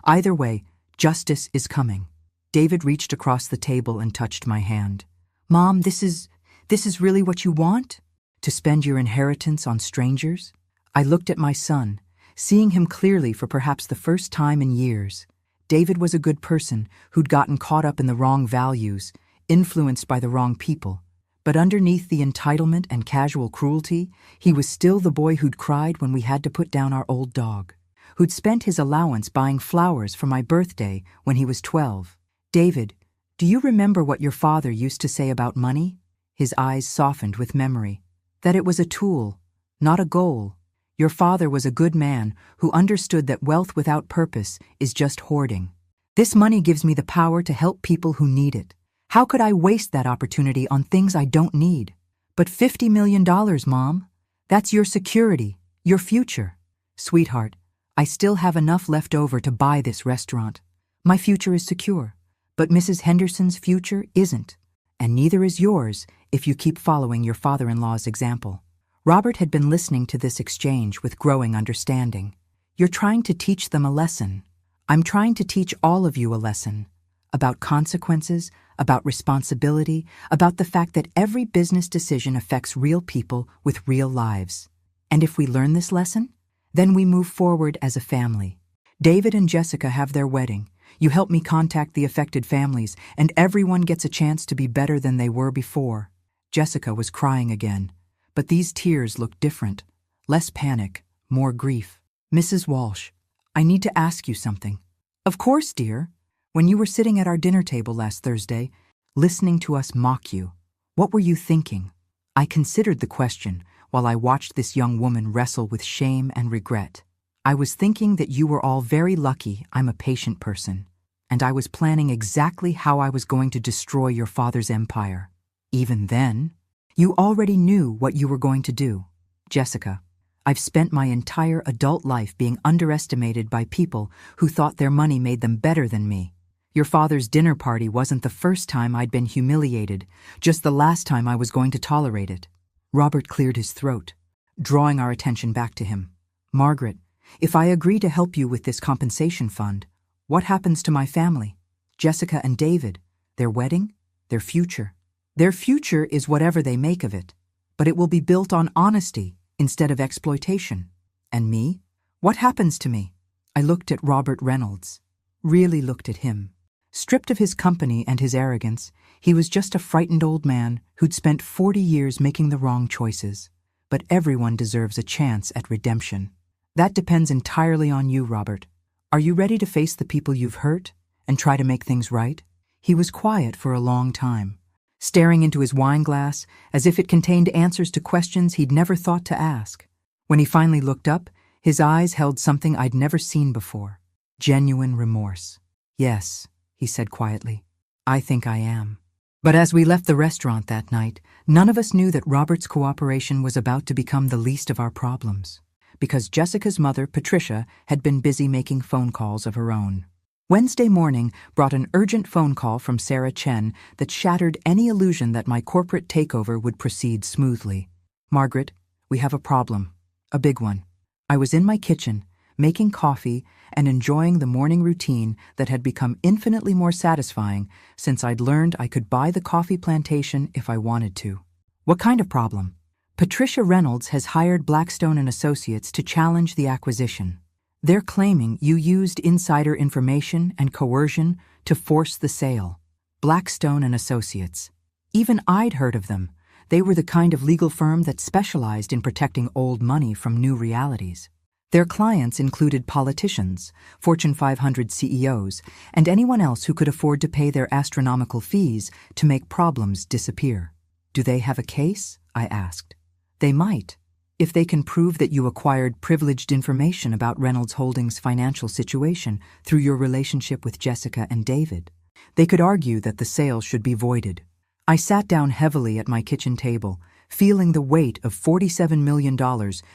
Either way, justice is coming. David reached across the table and touched my hand. Mom, this is really what you want? To spend your inheritance on strangers? I looked at my son, seeing him clearly for perhaps the first time in years. David was a good person who'd gotten caught up in the wrong values, influenced by the wrong people. But underneath the entitlement and casual cruelty, he was still the boy who'd cried when we had to put down our old dog, who'd spent his allowance buying flowers for my birthday when he was 12. David, do you remember what your father used to say about money? His eyes softened with memory. That it was a tool, not a goal. Your father was a good man who understood that wealth without purpose is just hoarding. This money gives me the power to help people who need it. How could I waste that opportunity on things I don't need? But $50 million, Mom. That's your security, your future. Sweetheart, I still have enough left over to buy this restaurant. My future is secure, but Mrs. Henderson's future isn't, and neither is yours if you keep following your father-in-law's example. Robert had been listening to this exchange with growing understanding. You're trying to teach them a lesson. I'm trying to teach all of you a lesson about consequences, about responsibility, about the fact that every business decision affects real people with real lives. And if we learn this lesson, then we move forward as a family. David and Jessica have their wedding. You help me contact the affected families, and everyone gets a chance to be better than they were before. Jessica was crying again, but these tears looked different. Less panic, more grief. Mrs. Walsh, I need to ask you something. Of course, dear. When you were sitting at our dinner table last Thursday, listening to us mock you, what were you thinking? I considered the question while I watched this young woman wrestle with shame and regret. I was thinking that you were all very lucky I'm a patient person, and I was planning exactly how I was going to destroy your father's empire. Even then, you already knew what you were going to do. Jessica, I've spent my entire adult life being underestimated by people who thought their money made them better than me. Your father's dinner party wasn't the first time I'd been humiliated, just the last time I was going to tolerate it. Robert cleared his throat, drawing our attention back to him. Margaret, if I agree to help you with this compensation fund, what happens to my family? Jessica and David, their wedding, their future. Their future is whatever they make of it, but it will be built on honesty instead of exploitation. And me? What happens to me? I looked at Robert Reynolds, really looked at him. Stripped of his company and his arrogance, he was just a frightened old man who'd spent 40 years making the wrong choices. But everyone deserves a chance at redemption. That depends entirely on you, Robert. Are you ready to face the people you've hurt and try to make things right? He was quiet for a long time, staring into his wine glass as if it contained answers to questions he'd never thought to ask. When he finally looked up, his eyes held something I'd never seen before. Genuine remorse. Yes, he said quietly, I think I am. But as we left the restaurant that night, none of us knew that Robert's cooperation was about to become the least of our problems, because Jessica's mother, Patricia, had been busy making phone calls of her own. Wednesday morning brought an urgent phone call from Sarah Chen that shattered any illusion that my corporate takeover would proceed smoothly. Margaret, we have a problem. A big one. I was in my kitchen, making coffee and enjoying the morning routine that had become infinitely more satisfying since I'd learned I could buy the coffee plantation if I wanted to. What kind of problem? Patricia Reynolds has hired Blackstone and Associates to challenge the acquisition. They're claiming you used insider information and coercion to force the sale. Blackstone and Associates. Even I'd heard of them. They were the kind of legal firm that specialized in protecting old money from new realities. Their clients included politicians, Fortune 500 CEOs, and anyone else who could afford to pay their astronomical fees to make problems disappear. Do they have a case? I asked. They might, if they can prove that you acquired privileged information about Reynolds Holdings' financial situation through your relationship with Jessica and David. They could argue that the sale should be voided. I sat down heavily at my kitchen table, feeling the weight of $47 million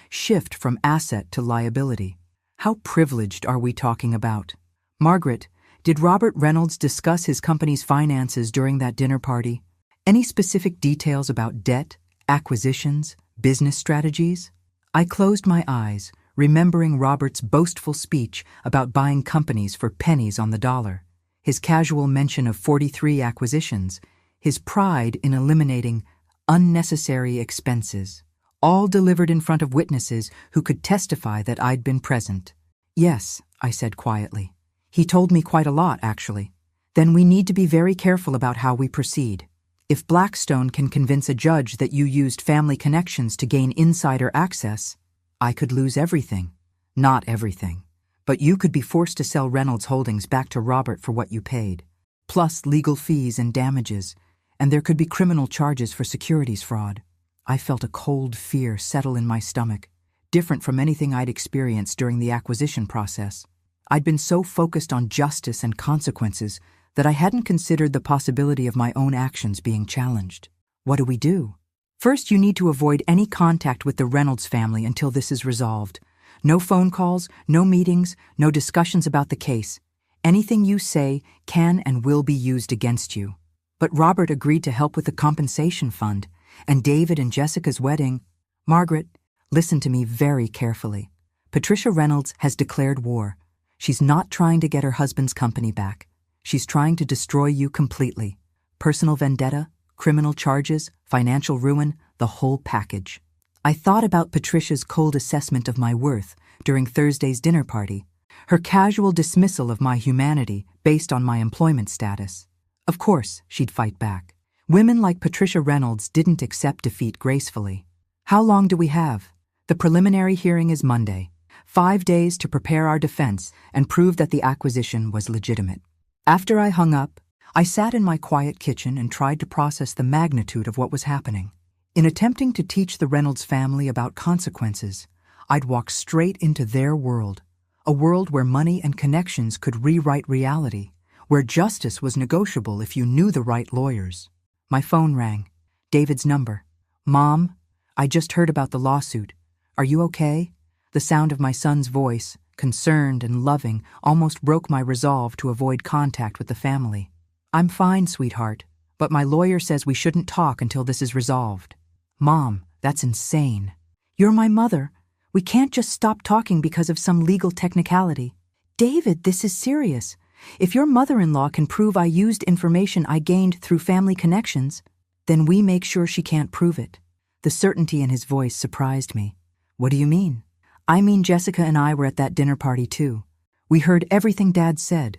shift from asset to liability. How privileged are we talking about? Margaret, did Robert Reynolds discuss his company's finances during that dinner party? Any specific details about debt, acquisitions, business strategies? I closed my eyes, remembering Robert's boastful speech about buying companies for pennies on the dollar, his casual mention of 43 acquisitions, his pride in eliminating unnecessary expenses, all delivered in front of witnesses who could testify that I'd been present. Yes, I said quietly. He told me quite a lot, actually. Then we need to be very careful about how we proceed. If Blackstone can convince a judge that you used family connections to gain insider access, I could lose everything. Not everything. But you could be forced to sell Reynolds Holdings back to Robert for what you paid, plus legal fees and damages, and there could be criminal charges for securities fraud. I felt a cold fear settle in my stomach, different from anything I'd experienced during the acquisition process. I'd been so focused on justice and consequences that I hadn't considered the possibility of my own actions being challenged. What do we do? First, you need to avoid any contact with the Reynolds family until this is resolved. No phone calls, no meetings, no discussions about the case. Anything you say can and will be used against you. But Robert agreed to help with the compensation fund, and David and Jessica's wedding. Margaret, listen to me very carefully. Patricia Reynolds has declared war. She's not trying to get her husband's company back. She's trying to destroy you completely. Personal vendetta, criminal charges, financial ruin, the whole package. I thought about Patricia's cold assessment of my worth during Thursday's dinner party, her casual dismissal of my humanity based on my employment status. Of course, she'd fight back. Women like Patricia Reynolds didn't accept defeat gracefully. How long do we have? The preliminary hearing is Monday. 5 days to prepare our defense and prove that the acquisition was legitimate. After I hung up, I sat in my quiet kitchen and tried to process the magnitude of what was happening. In attempting to teach the Reynolds family about consequences, I'd walked straight into their world, a world where money and connections could rewrite reality, where justice was negotiable if you knew the right lawyers. My phone rang. David's number. "Mom, I just heard about the lawsuit. Are you okay?" The sound of my son's voice, concerned and loving, almost broke my resolve to avoid contact with the family. "I'm fine, sweetheart, but my lawyer says we shouldn't talk until this is resolved." "Mom, that's insane. You're my mother. We can't just stop talking because of some legal technicality." "David, this is serious. If your mother-in-law can prove I used information I gained through family connections, then we make sure she can't prove it." The certainty in his voice surprised me. "What do you mean?" "I mean Jessica and I were at that dinner party too. We heard everything Dad said,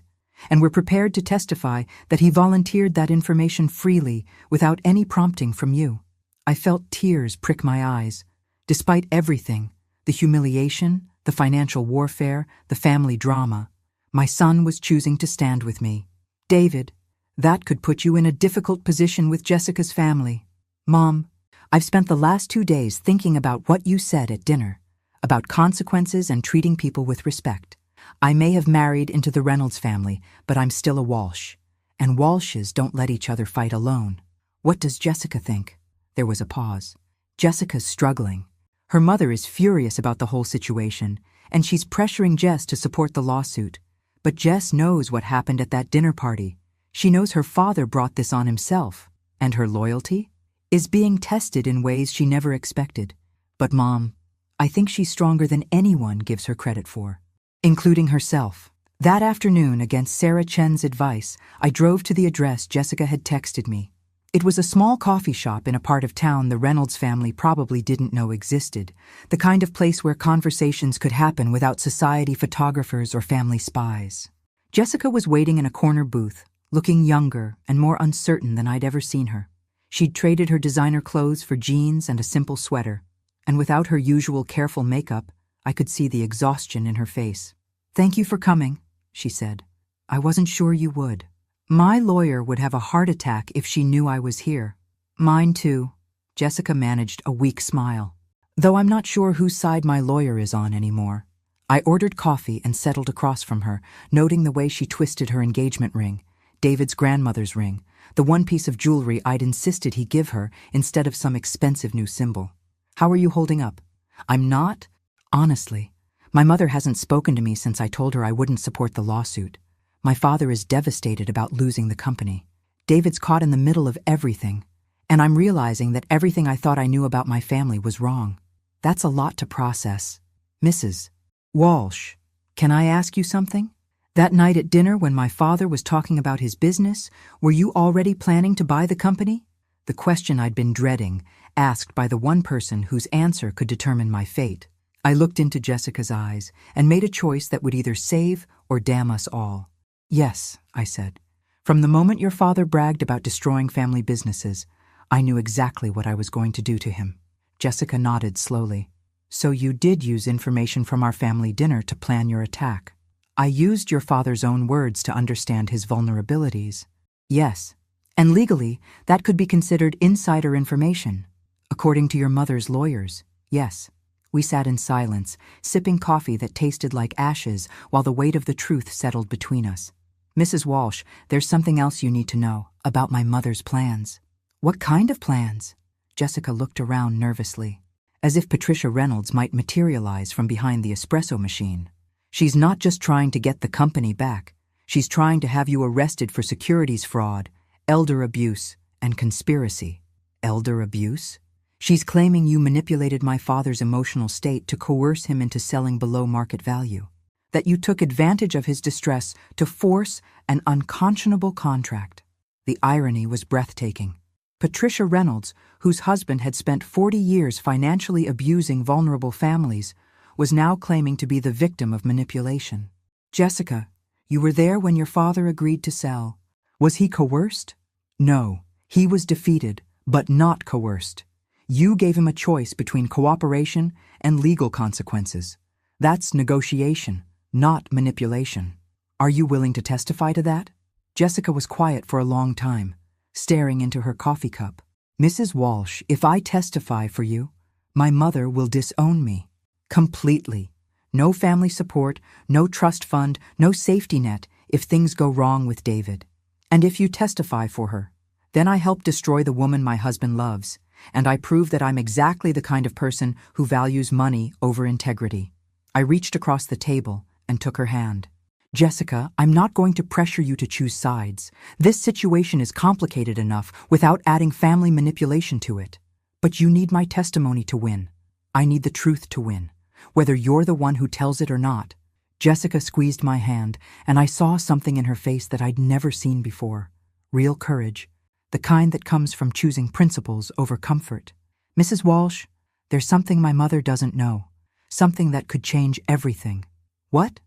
and we're prepared to testify that he volunteered that information freely without any prompting from you." I felt tears prick my eyes. Despite everything, the humiliation, the financial warfare, the family drama, my son was choosing to stand with me. "David, that could put you in a difficult position with Jessica's family." "Mom, I've spent the last 2 days thinking about what you said at dinner, about consequences and treating people with respect. I may have married into the Reynolds family, but I'm still a Walsh, and Walshes don't let each other fight alone. What does Jessica think?" There was a pause. "Jessica's struggling. Her mother is furious about the whole situation, and she's pressuring Jess to support the lawsuit. But Jess knows what happened at that dinner party. She knows her father brought this on himself, and her loyalty is being tested in ways she never expected. But Mom, I think she's stronger than anyone gives her credit for, including herself." That afternoon, against Sarah Chen's advice, I drove to the address Jessica had texted me. It was a small coffee shop in a part of town the Reynolds family probably didn't know existed, the kind of place where conversations could happen without society photographers or family spies. Jessica was waiting in a corner booth, looking younger and more uncertain than I'd ever seen her. She'd traded her designer clothes for jeans and a simple sweater, and without her usual careful makeup, I could see the exhaustion in her face. "Thank you for coming," she said. "I wasn't sure you would. My lawyer would have a heart attack if she knew I was here." "Mine too." Jessica managed a weak smile. "Though I'm not sure whose side my lawyer is on anymore." I ordered coffee and settled across from her, noting the way she twisted her engagement ring, David's grandmother's ring, the one piece of jewelry I'd insisted he give her instead of some expensive new symbol. "How are you holding up?" "I'm not. Honestly, my mother hasn't spoken to me since I told her I wouldn't support the lawsuit. My father is devastated about losing the company. David's caught in the middle of everything, and I'm realizing that everything I thought I knew about my family was wrong. That's a lot to process." "Mrs. Walsh, can I ask you something? That night at dinner when my father was talking about his business, were you already planning to buy the company?" The question I'd been dreading, asked by the one person whose answer could determine my fate. I looked into Jessica's eyes and made a choice that would either save or damn us all. "Yes," I said. "From the moment your father bragged about destroying family businesses, I knew exactly what I was going to do to him." Jessica nodded slowly. "So you did use information from our family dinner to plan your attack." "I used your father's own words to understand his vulnerabilities." "Yes, and legally, that could be considered insider information. According to your mother's lawyers, yes." We sat in silence, sipping coffee that tasted like ashes while the weight of the truth settled between us. "Mrs. Walsh, there's something else you need to know about my mother's plans." "What kind of plans?" Jessica looked around nervously, as if Patricia Reynolds might materialize from behind the espresso machine. "She's not just trying to get the company back. She's trying to have you arrested for securities fraud, elder abuse, and conspiracy." "Elder abuse?" "She's claiming you manipulated my father's emotional state to coerce him into selling below market value, that you took advantage of his distress to force an unconscionable contract." The irony was breathtaking. Patricia Reynolds, whose husband had spent 40 years financially abusing vulnerable families, was now claiming to be the victim of manipulation. Jessica, you were there when your father agreed to sell. Was he coerced? No, he was defeated, but not coerced. You gave him a choice between cooperation and legal consequences. That's negotiation, not manipulation. Are you willing to testify to that? Jessica was quiet for a long time, staring into her coffee cup. Mrs. Walsh, if I testify for you, my mother will disown me. Completely. No family support, no trust fund, no safety net if things go wrong with David. And if you testify for her, then I help destroy the woman my husband loves, and I prove that I'm exactly the kind of person who values money over integrity. I reached across the table and took her hand. Jessica, I'm not going to pressure you to choose sides. This situation is complicated enough without adding family manipulation to it. But you need my testimony to win. I need the truth to win, whether you're the one who tells it or not. Jessica squeezed my hand, and I saw something in her face that I'd never seen before. Real courage, the kind that comes from choosing principles over comfort. Mrs. Walsh, there's something my mother doesn't know, something that could change everything. What?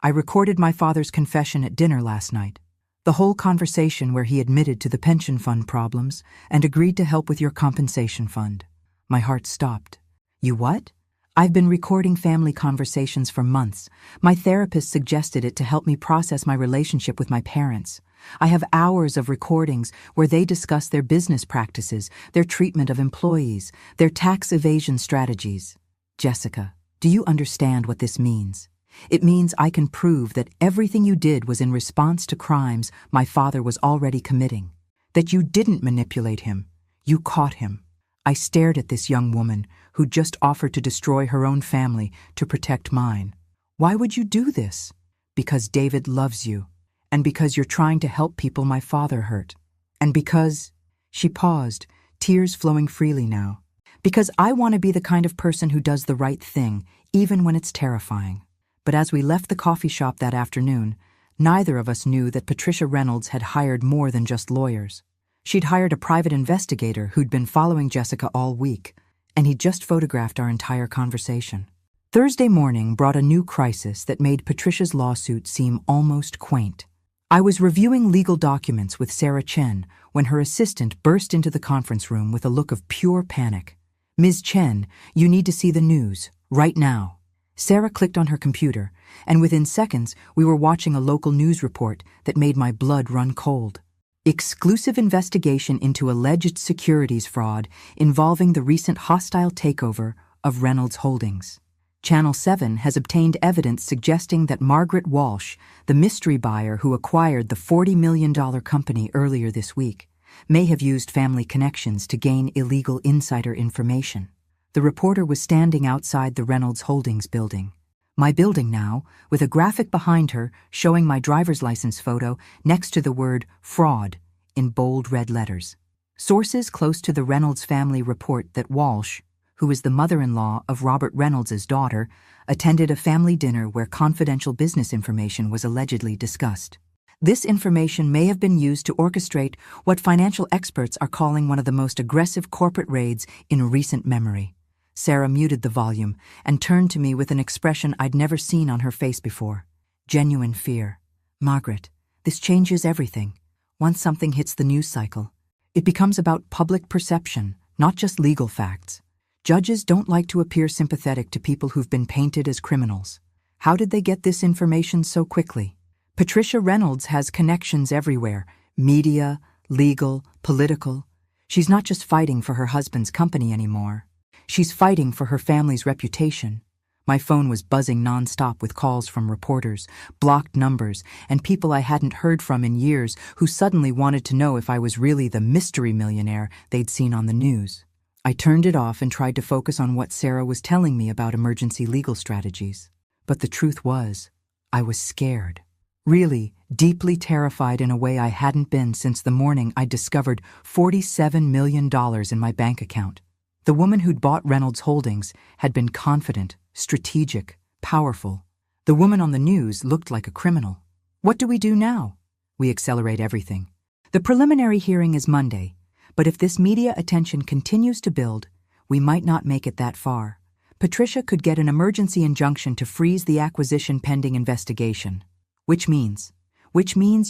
I recorded my father's confession at dinner last night. The whole conversation where he admitted to the pension fund problems and agreed to help with your compensation fund. My heart stopped. You what? I've been recording family conversations for months. My therapist suggested it to help me process my relationship with my parents. I have hours of recordings where they discuss their business practices, their treatment of employees, their tax evasion strategies. Jessica, do you understand what this means? It means I can prove that everything you did was in response to crimes my father was already committing. That you didn't manipulate him. You caught him. I stared at this young woman who just offered to destroy her own family to protect mine. Why would you do this? Because David loves you, and because you're trying to help people my father hurt. And because... She paused, tears flowing freely now. Because I want to be the kind of person who does the right thing, even when it's terrifying. But as we left the coffee shop that afternoon, neither of us knew that Patricia Reynolds had hired more than just lawyers. She'd hired a private investigator who'd been following Jessica all week, and he'd just photographed our entire conversation. Thursday morning brought a new crisis that made Patricia's lawsuit seem almost quaint. I was reviewing legal documents with Sarah Chen when her assistant burst into the conference room with a look of pure panic. Ms. Chen, you need to see the news, right now. Sarah clicked on her computer, and within seconds we were watching a local news report that made my blood run cold. Exclusive investigation into alleged securities fraud involving the recent hostile takeover of Reynolds Holdings. Channel 7 has obtained evidence suggesting that Margaret Walsh, the mystery buyer who acquired the $40 million company earlier this week, may have used family connections to gain illegal insider information. The reporter was standing outside the Reynolds Holdings building. My building now, with a graphic behind her showing my driver's license photo next to the word fraud in bold red letters. Sources close to the Reynolds family report that Walsh, who is the mother-in-law of Robert Reynolds' daughter, attended a family dinner where confidential business information was allegedly discussed. This information may have been used to orchestrate what financial experts are calling one of the most aggressive corporate raids in recent memory. Sarah muted the volume and turned to me with an expression I'd never seen on her face before. Genuine fear. Margaret, this changes everything. Once something hits the news cycle, it becomes about public perception, not just legal facts. Judges don't like to appear sympathetic to people who've been painted as criminals. How did they get this information so quickly? Patricia Reynolds has connections everywhere. Media, legal, political. She's not just fighting for her husband's company anymore. She's fighting for her family's reputation. My phone was buzzing nonstop with calls from reporters, blocked numbers, and people I hadn't heard from in years who suddenly wanted to know if I was really the mystery millionaire they'd seen on the news. I turned it off and tried to focus on what Sarah was telling me about emergency legal strategies. But the truth was, I was scared. Really, deeply terrified in a way I hadn't been since the morning I discovered $47 million in my bank account. The woman who'd bought Reynolds Holdings had been confident, strategic, powerful. The woman on the news looked like a criminal. What do we do now? We accelerate everything. The preliminary hearing is Monday, but if this media attention continues to build, we might not make it that far. Patricia could get an emergency injunction to freeze the acquisition pending investigation. Which means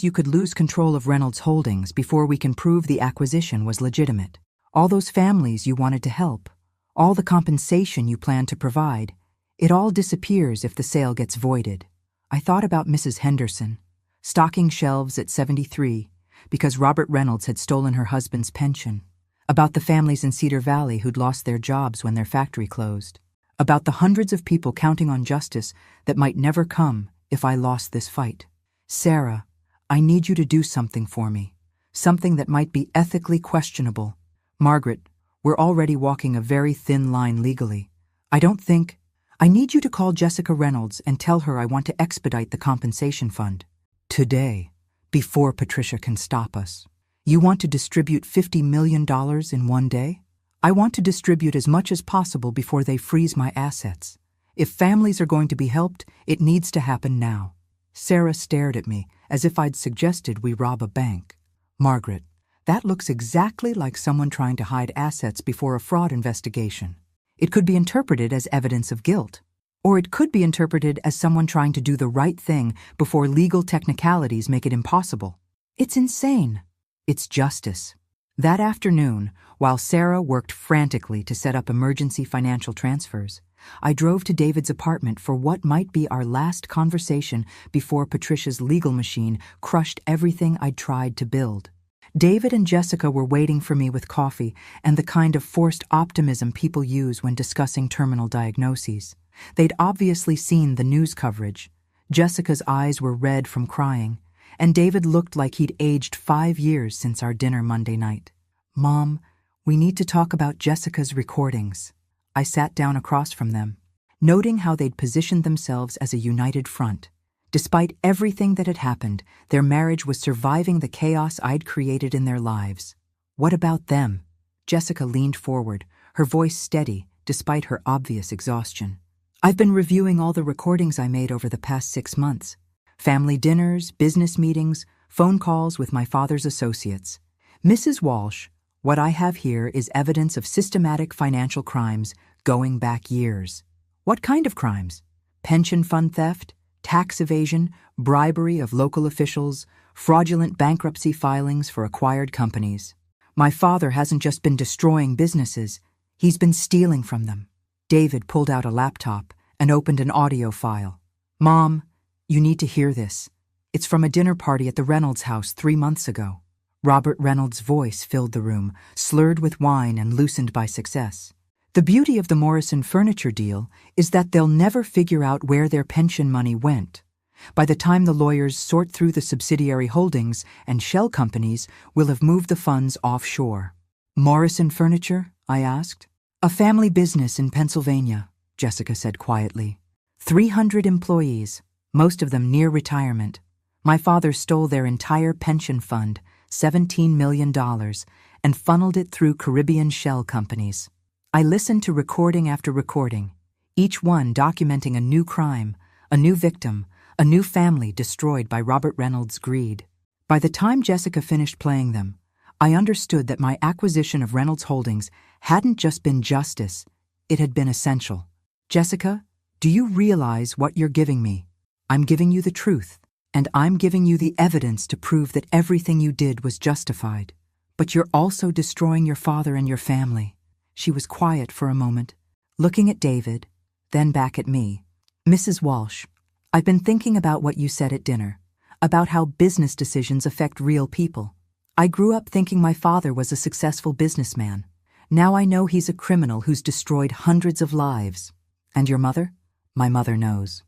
you could lose control of Reynolds Holdings before we can prove the acquisition was legitimate. All those families you wanted to help, all the compensation you planned to provide, it all disappears if the sale gets voided. I thought about Mrs. Henderson, stocking shelves at 73 because Robert Reynolds had stolen her husband's pension, about the families in Cedar Valley who'd lost their jobs when their factory closed, about the hundreds of people counting on justice that might never come if I lost this fight. Sarah, I need you to do something for me, something that might be ethically questionable. Margaret, we're already walking a very thin line legally. I need you to call Jessica Reynolds and tell her I want to expedite the compensation fund. Today, before Patricia can stop us. You want to distribute $50 million in one day? I want to distribute as much as possible before they freeze my assets. If families are going to be helped, it needs to happen now. Sarah stared at me as if I'd suggested we rob a bank. Margaret, that looks exactly like someone trying to hide assets before a fraud investigation. It could be interpreted as evidence of guilt, or it could be interpreted as someone trying to do the right thing before legal technicalities make it impossible. It's insane. It's justice. That afternoon, while Sarah worked frantically to set up emergency financial transfers, I drove to David's apartment for what might be our last conversation before Patricia's legal machine crushed everything I'd tried to build. David and Jessica were waiting for me with coffee and the kind of forced optimism people use when discussing terminal diagnoses. They'd obviously seen the news coverage. Jessica's eyes were red from crying, and David looked like he'd aged 5 years since our dinner Monday night. Mom, we need to talk about Jessica's recordings. I sat down across from them, noting how they'd positioned themselves as a united front. Despite everything that had happened, their marriage was surviving the chaos I'd created in their lives. What about them? Jessica leaned forward, her voice steady despite her obvious exhaustion. I've been reviewing all the recordings I made over the past 6 months. Family dinners, business meetings, phone calls with my father's associates. Mrs. Walsh, what I have here is evidence of systematic financial crimes going back years. What kind of crimes? Pension fund theft? Tax evasion, bribery of local officials, fraudulent bankruptcy filings for acquired companies. My father hasn't just been destroying businesses, he's been stealing from them. David pulled out a laptop and opened an audio file. Mom, you need to hear this. It's from a dinner party at the Reynolds house 3 months ago. Robert Reynolds' voice filled the room, slurred with wine and loosened by success. The beauty of the Morrison furniture deal is that they'll never figure out where their pension money went. By the time the lawyers sort through the subsidiary holdings and shell companies, we'll have moved the funds offshore. Morrison Furniture? I asked. A family business in Pennsylvania, Jessica said quietly. 300 employees, most of them near retirement. My father stole their entire pension fund, $17 million, and funneled it through Caribbean shell companies. I listened to recording after recording, each one documenting a new crime, a new victim, a new family destroyed by Robert Reynolds' greed. By the time Jessica finished playing them, I understood that my acquisition of Reynolds Holdings hadn't just been justice, it had been essential. Jessica, do you realize what you're giving me? I'm giving you the truth, and I'm giving you the evidence to prove that everything you did was justified. But you're also destroying your father and your family. She was quiet for a moment, looking at David, then back at me. Mrs. Walsh, I've been thinking about what you said at dinner, about how business decisions affect real people. I grew up thinking my father was a successful businessman. Now I know he's a criminal who's destroyed hundreds of lives. And your mother? My mother knows.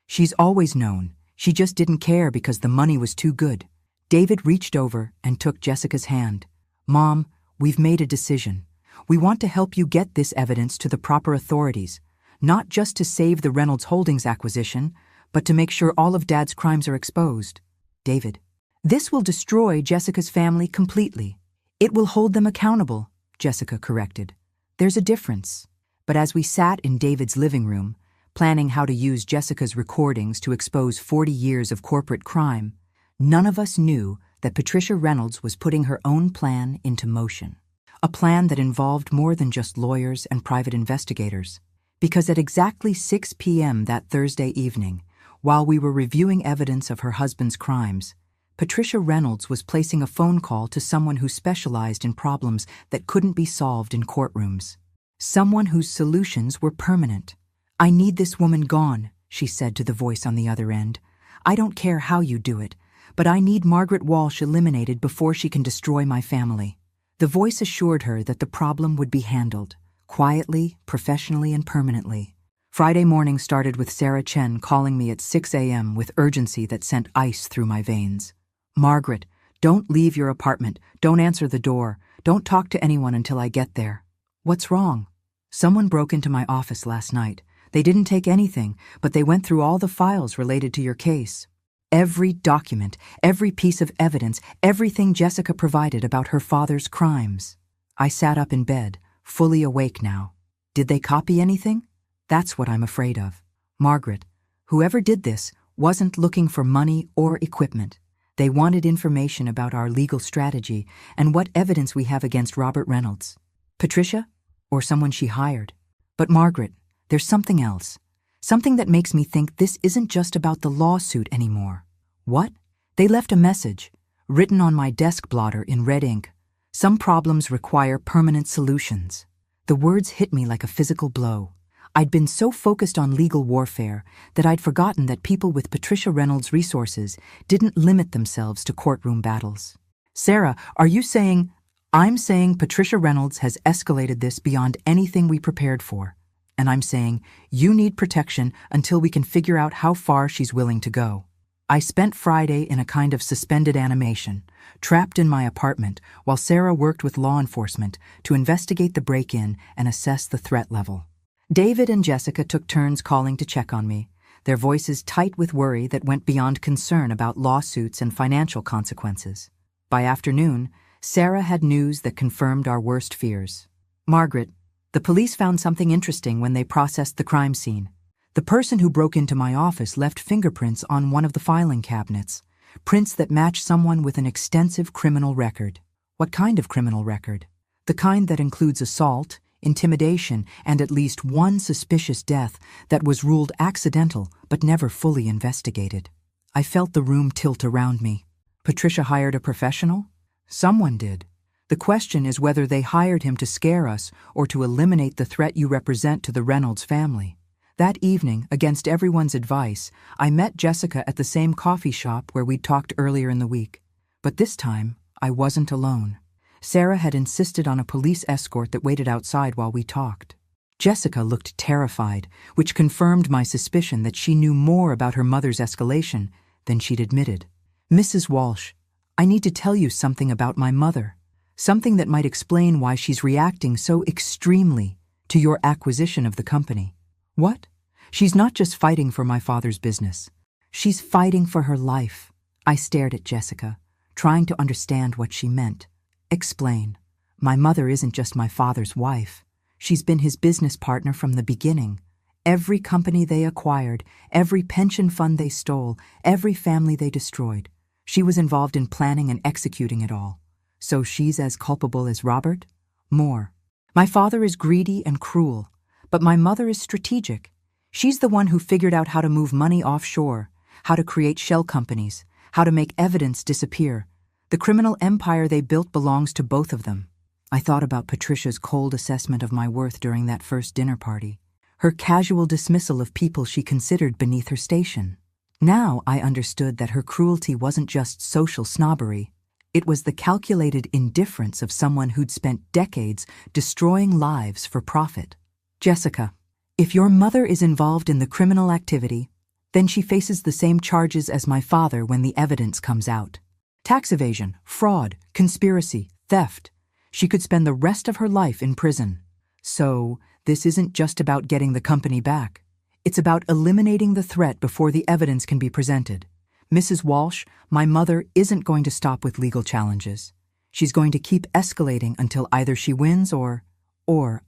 She's always known. She just didn't care because the money was too good. David reached over and took Jessica's hand. Mom, we've made a decision. We want to help you get this evidence to the proper authorities, not just to save the Reynolds Holdings acquisition, but to make sure all of Dad's crimes are exposed. David, this will destroy Jessica's family completely. It will hold them accountable, Jessica corrected. There's a difference. But as we sat in David's living room, planning how to use Jessica's recordings to expose 40 years of corporate crime, none of us knew that Patricia Reynolds was putting her own plan into motion. A plan that involved more than just lawyers and private investigators. Because at exactly 6 p.m. that Thursday evening, while we were reviewing evidence of her husband's crimes, Patricia Reynolds was placing a phone call to someone who specialized in problems that couldn't be solved in courtrooms. Someone whose solutions were permanent. "I need this woman gone," she said to the voice on the other end. "I don't care how you do it, but I need Margaret Walsh eliminated before she can destroy my family." The voice assured her that the problem would be handled, quietly, professionally, and permanently. Friday morning started with Sarah Chen calling me at 6 a.m. with urgency that sent ice through my veins. "Margaret, don't leave your apartment, don't answer the door, don't talk to anyone until I get there." "What's wrong?" "Someone broke into my office last night. They didn't take anything, but they went through all the files related to your case. Every document, every piece of evidence, everything Jessica provided about her father's crimes." I sat up in bed, fully awake now. "Did they copy anything?" "That's what I'm afraid of. Margaret, whoever did this wasn't looking for money or equipment. They wanted information about our legal strategy and what evidence we have against Robert Reynolds. Patricia? Or someone she hired. But Margaret, there's something else. Something that makes me think this isn't just about the lawsuit anymore." "What?" "They left a message, written on my desk blotter in red ink. Some problems require permanent solutions." The words hit me like a physical blow. I'd been so focused on legal warfare that I'd forgotten that people with Patricia Reynolds' resources didn't limit themselves to courtroom battles. "Sarah, are you saying—" "I'm saying Patricia Reynolds has escalated this beyond anything we prepared for. And I'm saying you need protection until we can figure out how far she's willing to go." I spent Friday in a kind of suspended animation, trapped in my apartment while Sarah worked with law enforcement to investigate the break-in and assess the threat level. David and Jessica took turns calling to check on me, their voices tight with worry that went beyond concern about lawsuits and financial consequences. By afternoon, Sarah had news that confirmed our worst fears. "Margaret, the police found something interesting when they processed the crime scene. The person who broke into my office left fingerprints on one of the filing cabinets, prints that match someone with an extensive criminal record." "What kind of criminal record?" "The kind that includes assault, intimidation, and at least one suspicious death that was ruled accidental but never fully investigated." I felt the room tilt around me. "Patricia hired a professional?" "Someone did. The question is whether they hired him to scare us or to eliminate the threat you represent to the Reynolds family." That evening, against everyone's advice, I met Jessica at the same coffee shop where we'd talked earlier in the week. But this time, I wasn't alone. Sarah had insisted on a police escort that waited outside while we talked. Jessica looked terrified, which confirmed my suspicion that she knew more about her mother's escalation than she'd admitted. "Mrs. Walsh, I need to tell you something about my mother. Something that might explain why she's reacting so extremely to your acquisition of the company." "What?" "She's not just fighting for my father's business. She's fighting for her life." I stared at Jessica, trying to understand what she meant. "Explain. My mother isn't just my father's wife. She's been his business partner from the beginning. Every company they acquired, every pension fund they stole, every family they destroyed. She was involved in planning and executing it all. So she's as culpable as Robert? More. My father is greedy and cruel, but my mother is strategic. She's the one who figured out how to move money offshore, how to create shell companies, how to make evidence disappear. The criminal empire they built belongs to both of them." I thought about Patricia's cold assessment of my worth during that first dinner party, her casual dismissal of people she considered beneath her station. Now I understood that her cruelty wasn't just social snobbery. It was the calculated indifference of someone who'd spent decades destroying lives for profit. "Jessica, if your mother is involved in the criminal activity, then she faces the same charges as my father when the evidence comes out. Tax evasion, fraud, conspiracy, theft. She could spend the rest of her life in prison. So, this isn't just about getting the company back. It's about eliminating the threat before the evidence can be presented. Mrs. Walsh, my mother isn't going to stop with legal challenges. She's going to keep escalating until either she wins or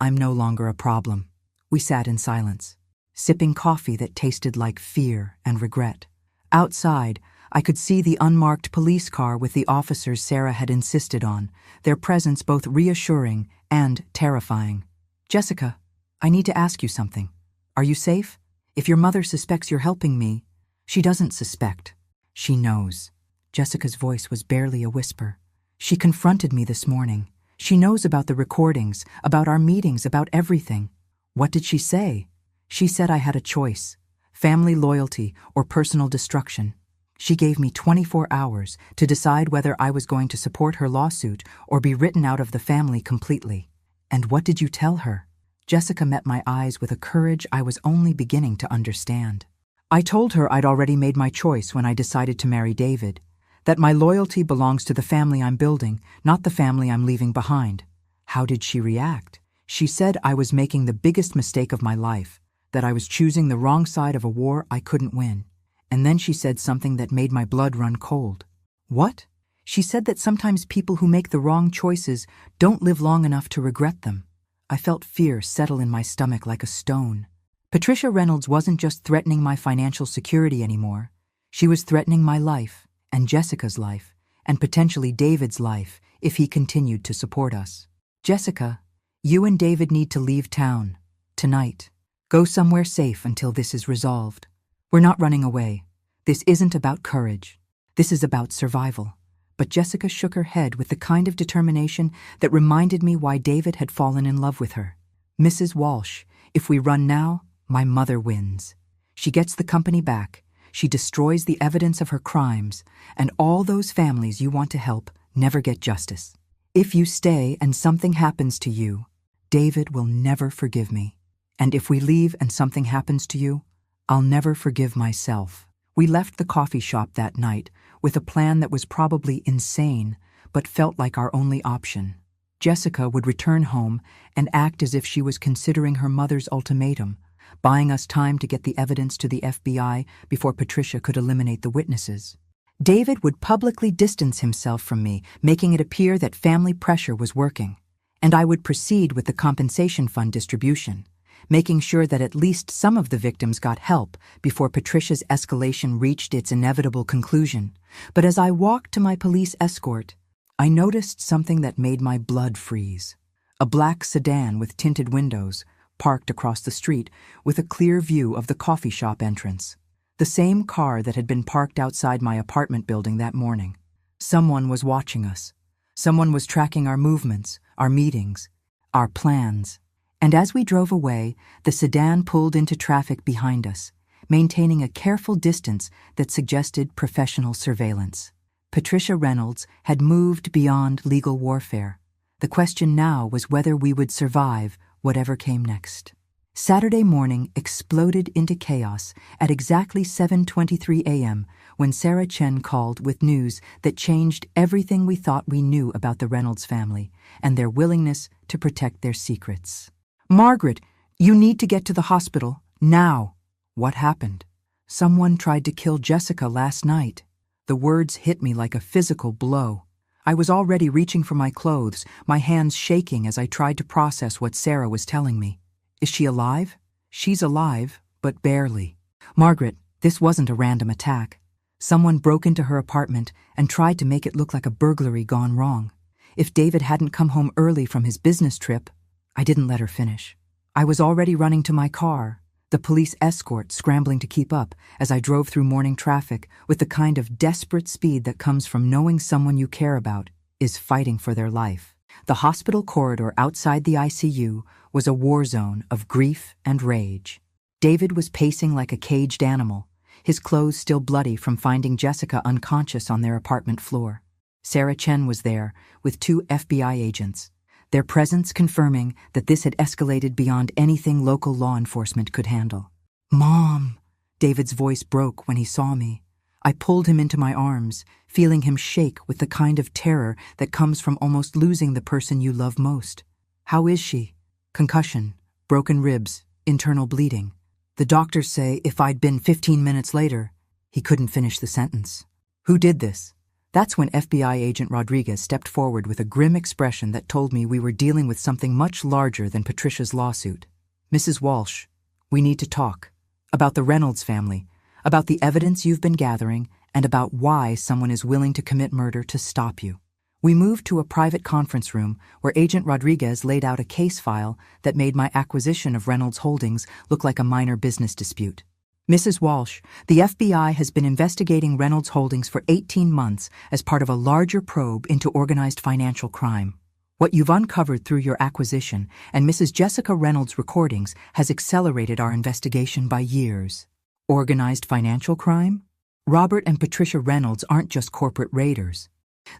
I'm no longer a problem." We sat in silence, sipping coffee that tasted like fear and regret. Outside, I could see the unmarked police car with the officers Sarah had insisted on, their presence both reassuring and terrifying. "Jessica, I need to ask you something. Are you safe? If your mother suspects you're helping me..." "She doesn't suspect. She knows." Jessica's voice was barely a whisper. "She confronted me this morning. She knows about the recordings, about our meetings, about everything." "What did she say?" "She said I had a choice: family loyalty or personal destruction. She gave me 24 hours to decide whether I was going to support her lawsuit or be written out of the family completely." "And what did you tell her?" Jessica met my eyes with a courage I was only beginning to understand. "I told her I'd already made my choice when I decided to marry David, that my loyalty belongs to the family I'm building, not the family I'm leaving behind." "How did she react?" "She said I was making the biggest mistake of my life, that I was choosing the wrong side of a war I couldn't win. And then she said something that made my blood run cold." "What?" "She said that sometimes people who make the wrong choices don't live long enough to regret them." I felt fear settle in my stomach like a stone. Patricia Reynolds wasn't just threatening my financial security anymore. She was threatening my life, and Jessica's life, and potentially David's life if he continued to support us. "Jessica, you and David need to leave town. Tonight. Go somewhere safe until this is resolved. We're not running away. This isn't about courage. This is about survival." But Jessica shook her head with the kind of determination that reminded me why David had fallen in love with her. "Mrs. Walsh, if we run now, my mother wins. She gets the company back. She destroys the evidence of her crimes, and all those families you want to help never get justice. If you stay and something happens to you, David will never forgive me. And if we leave and something happens to you, I'll never forgive myself." We left the coffee shop that night with a plan that was probably insane, but felt like our only option. Jessica would return home and act as if she was considering her mother's ultimatum, buying us time to get the evidence to the FBI before Patricia could eliminate the witnesses. David would publicly distance himself from me, making it appear that family pressure was working, and I would proceed with the compensation fund distribution, making sure that at least some of the victims got help before Patricia's escalation reached its inevitable conclusion. But as I walked to my police escort, I noticed something that made my blood freeze. A black sedan with tinted windows, parked across the street with a clear view of the coffee shop entrance. The same car that had been parked outside my apartment building that morning. Someone was watching us. Someone was tracking our movements, our meetings, our plans. And as we drove away, the sedan pulled into traffic behind us, maintaining a careful distance that suggested professional surveillance. Patricia Reynolds had moved beyond legal warfare. The question now was whether we would survive whatever came next. Saturday morning exploded into chaos at exactly 7:23 a.m. when Sarah Chen called with news that changed everything we thought we knew about the Reynolds family and their willingness to protect their secrets. "Margaret, you need to get to the hospital, now." "What happened?" "Someone tried to kill Jessica last night." The words hit me like a physical blow. I was already reaching for my clothes, my hands shaking as I tried to process what Sarah was telling me. "Is she alive?" "She's alive, but barely." "Margaret, this wasn't a random attack. Someone broke into her apartment and tried to make it look like a burglary gone wrong. If David hadn't come home early from his business trip..." I didn't let her finish. I was already running to my car, the police escort scrambling to keep up as I drove through morning traffic with the kind of desperate speed that comes from knowing someone you care about is fighting for their life. The hospital corridor outside the ICU was a war zone of grief and rage. David was pacing like a caged animal, his clothes still bloody from finding Jessica unconscious on their apartment floor. Sarah Chen was there with 2 FBI agents, their presence confirming that this had escalated beyond anything local law enforcement could handle. "Mom!" David's voice broke when he saw me. I pulled him into my arms, feeling him shake with the kind of terror that comes from almost losing the person you love most. "How is she?" "Concussion, broken ribs, internal bleeding. The doctors say if I'd been 15 minutes later..." He couldn't finish the sentence. "Who did this?" That's when FBI agent Rodriguez stepped forward with a grim expression that told me we were dealing with something much larger than Patricia's lawsuit. "Mrs. Walsh, we need to talk. About the Reynolds family, about the evidence you've been gathering, and about why someone is willing to commit murder to stop you. We moved to a private conference room where Agent Rodriguez laid out a case file that made my acquisition of Reynolds Holdings look like a minor business dispute. Mrs. Walsh, the FBI has been investigating Reynolds Holdings for 18 months as part of a larger probe into organized financial crime. What you've uncovered through your acquisition and Mrs. Jessica Reynolds' recordings has accelerated our investigation by years. Organized financial crime? Robert and Patricia Reynolds aren't just corporate raiders.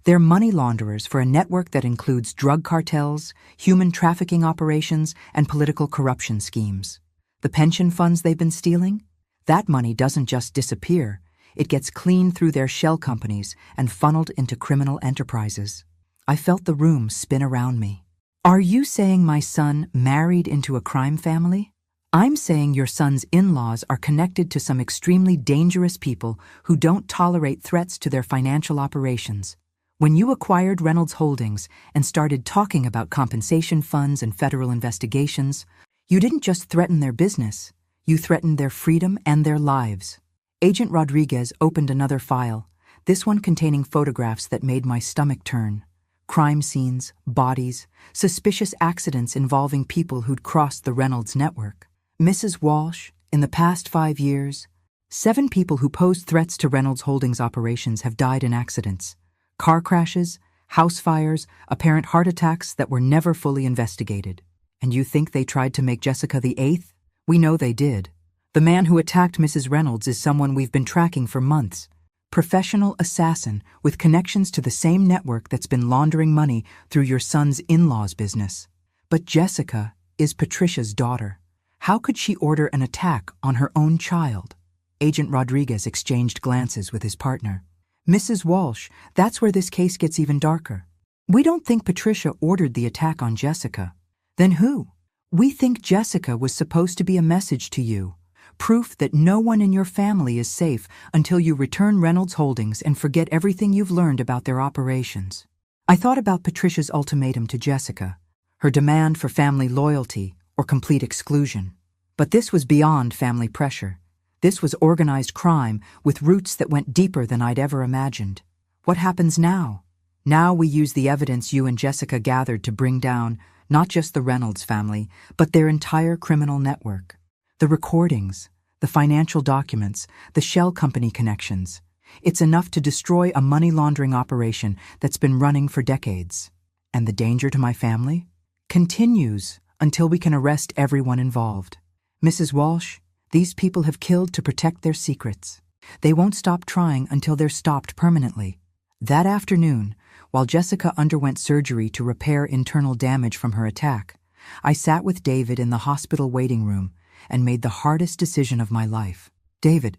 They're money launderers for a network that includes drug cartels, human trafficking operations, and political corruption schemes. The pension funds they've been stealing? That money doesn't just disappear. It gets cleaned through their shell companies and funneled into criminal enterprises. I felt the room spin around me. Are you saying my son married into a crime family? I'm saying your son's in-laws are connected to some extremely dangerous people who don't tolerate threats to their financial operations. When you acquired Reynolds Holdings and started talking about compensation funds and federal investigations, you didn't just threaten their business, you threatened their freedom and their lives. Agent Rodriguez opened another file, this one containing photographs that made my stomach turn. Crime scenes, bodies, suspicious accidents involving people who'd crossed the Reynolds network. Mrs. Walsh, in the past 5 years, 7 people who posed threats to Reynolds Holdings operations have died in accidents. Car crashes, house fires, apparent heart attacks that were never fully investigated. And you think they tried to make Jessica the 8th? We know they did. The man who attacked Mrs. Reynolds is someone we've been tracking for months. Professional assassin with connections to the same network that's been laundering money through your son's in-laws business. But Jessica is Patricia's daughter. How could she order an attack on her own child? Agent Rodriguez exchanged glances with his partner. Mrs. Walsh, that's where this case gets even darker. We don't think Patricia ordered the attack on Jessica. Then who? We think Jessica was supposed to be a message to you, proof that no one in your family is safe until you return Reynolds Holdings and forget everything you've learned about their operations. I thought about Patricia's ultimatum to Jessica, her demand for family loyalty or complete exclusion. But this was beyond family pressure. This was organized crime with roots that went deeper than I'd ever imagined. What happens now? Now we use the evidence you and Jessica gathered to bring down not just the Reynolds family, but their entire criminal network. The recordings, the financial documents, the shell company connections. It's enough to destroy a money laundering operation that's been running for decades. And the danger to my family continues until we can arrest everyone involved. Mrs. Walsh, these people have killed to protect their secrets. They won't stop trying until they're stopped permanently. That afternoon, while Jessica underwent surgery to repair internal damage from her attack, I sat with David in the hospital waiting room and made the hardest decision of my life. David,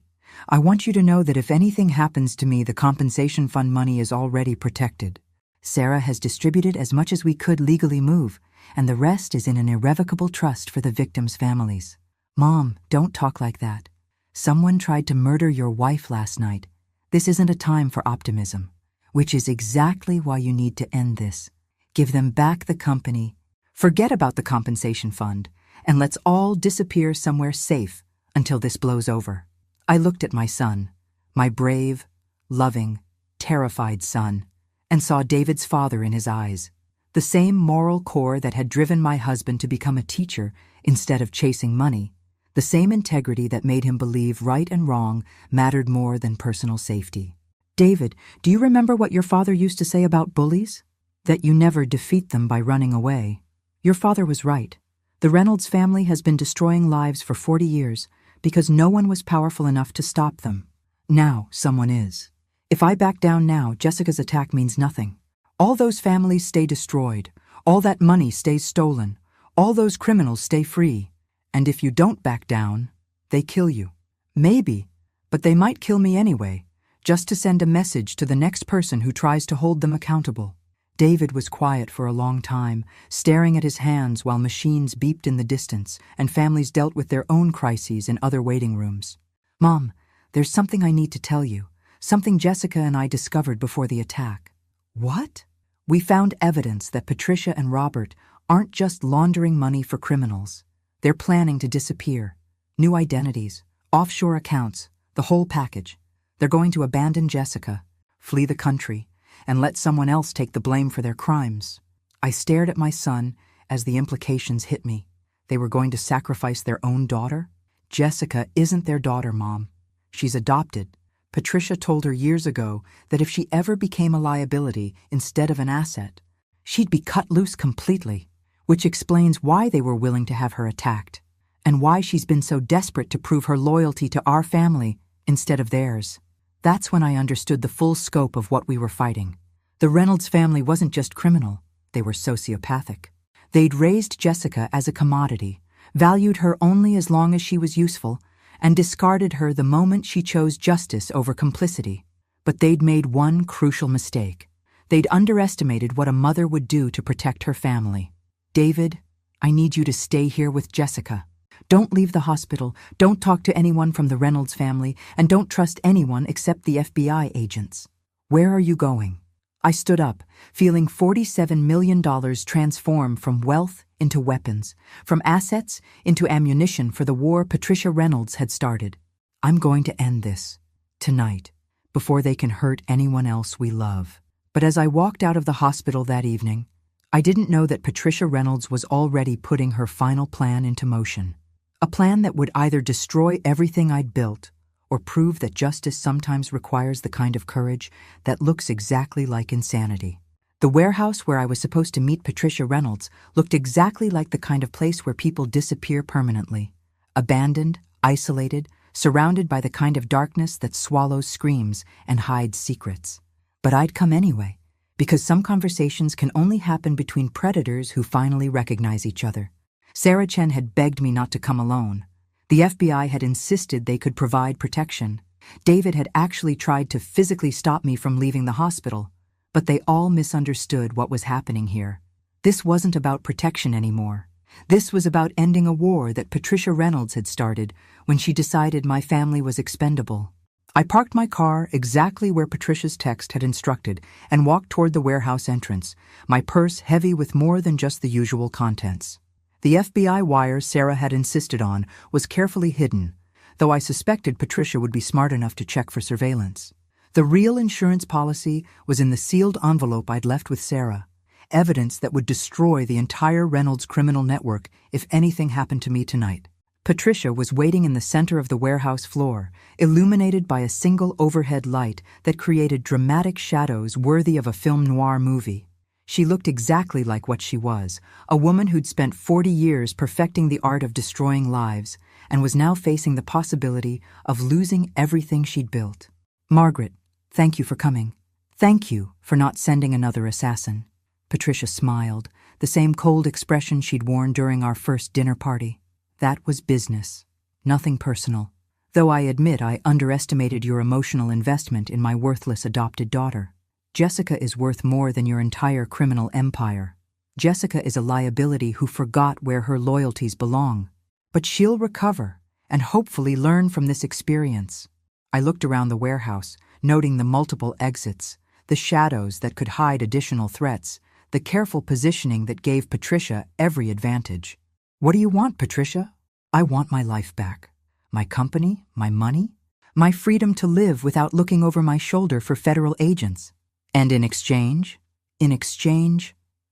I want you to know that if anything happens to me, the compensation fund money is already protected. Sarah has distributed as much as we could legally move, and the rest is in an irrevocable trust for the victims' families. Mom, don't talk like that. Someone tried to murder your wife last night. This isn't a time for optimism, which is exactly why you need to end this. Give them back the company. Forget about the compensation fund, and let's all disappear somewhere safe until this blows over. I looked at my son, my brave, loving, terrified son, and saw David's father in his eyes. The same moral core that had driven my husband to become a teacher instead of chasing money. The same integrity that made him believe right and wrong mattered more than personal safety. David, do you remember what your father used to say about bullies? That you never defeat them by running away. Your father was right. The Reynolds family has been destroying lives for 40 years because no one was powerful enough to stop them. Now someone is. If I back down now, Jessica's attack means nothing. All those families stay destroyed. All that money stays stolen. All those criminals stay free. And if you don't back down, they kill you. Maybe, but they might kill me anyway, just to send a message to the next person who tries to hold them accountable. David was quiet for a long time, staring at his hands while machines beeped in the distance and families dealt with their own crises in other waiting rooms. Mom, there's something I need to tell you, something Jessica and I discovered before the attack. What? We found evidence that Patricia and Robert aren't just laundering money for criminals. They're planning to disappear. New identities, offshore accounts, the whole package. They're going to abandon Jessica, flee the country, and let someone else take the blame for their crimes. I stared at my son as the implications hit me. They were going to sacrifice their own daughter? Jessica isn't their daughter, Mom. She's adopted. Patricia told her years ago that if she ever became a liability instead of an asset, she'd be cut loose completely, which explains why they were willing to have her attacked, and why she's been so desperate to prove her loyalty to our family instead of theirs. That's when I understood the full scope of what we were fighting. The Reynolds family wasn't just criminal, they were sociopathic. They'd raised Jessica as a commodity, valued her only as long as she was useful, and discarded her the moment she chose justice over complicity. But they'd made one crucial mistake. They'd underestimated what a mother would do to protect her family. David, I need you to stay here with Jessica. Don't leave the hospital, don't talk to anyone from the Reynolds family, and don't trust anyone except the FBI agents. Where are you going? I stood up, feeling $47 million transform from wealth into weapons, from assets into ammunition for the war Patricia Reynolds had started. I'm going to end this, tonight, before they can hurt anyone else we love. But as I walked out of the hospital that evening, I didn't know that Patricia Reynolds was already putting her final plan into motion. A plan that would either destroy everything I'd built or prove that justice sometimes requires the kind of courage that looks exactly like insanity. The warehouse where I was supposed to meet Patricia Reynolds looked exactly like the kind of place where people disappear permanently. Abandoned, isolated, surrounded by the kind of darkness that swallows screams and hides secrets. But I'd come anyway, because some conversations can only happen between predators who finally recognize each other. Sarah Chen had begged me not to come alone. The FBI had insisted they could provide protection. David had actually tried to physically stop me from leaving the hospital, but they all misunderstood what was happening here. This wasn't about protection anymore. This was about ending a war that Patricia Reynolds had started when she decided my family was expendable. I parked my car exactly where Patricia's text had instructed and walked toward the warehouse entrance, my purse heavy with more than just the usual contents. The FBI wire Sarah had insisted on was carefully hidden, though I suspected Patricia would be smart enough to check for surveillance. The real insurance policy was in the sealed envelope I'd left with Sarah, evidence that would destroy the entire Reynolds criminal network if anything happened to me tonight. Patricia was waiting in the center of the warehouse floor, illuminated by a single overhead light that created dramatic shadows worthy of a film noir movie. She looked exactly like what she was, a woman who'd spent 40 years perfecting the art of destroying lives and was now facing the possibility of losing everything she'd built. Margaret, thank you for coming. Thank you for not sending another assassin. Patricia smiled, the same cold expression she'd worn during our first dinner party. That was business, nothing personal, though I admit I underestimated your emotional investment in my worthless adopted daughter. Jessica is worth more than your entire criminal empire. Jessica is a liability who forgot where her loyalties belong. But she'll recover and hopefully learn from this experience. I looked around the warehouse, noting the multiple exits, the shadows that could hide additional threats, the careful positioning that gave Patricia every advantage. What do you want, Patricia? I want my life back. My company, my money, my freedom to live without looking over my shoulder for federal agents. And in exchange,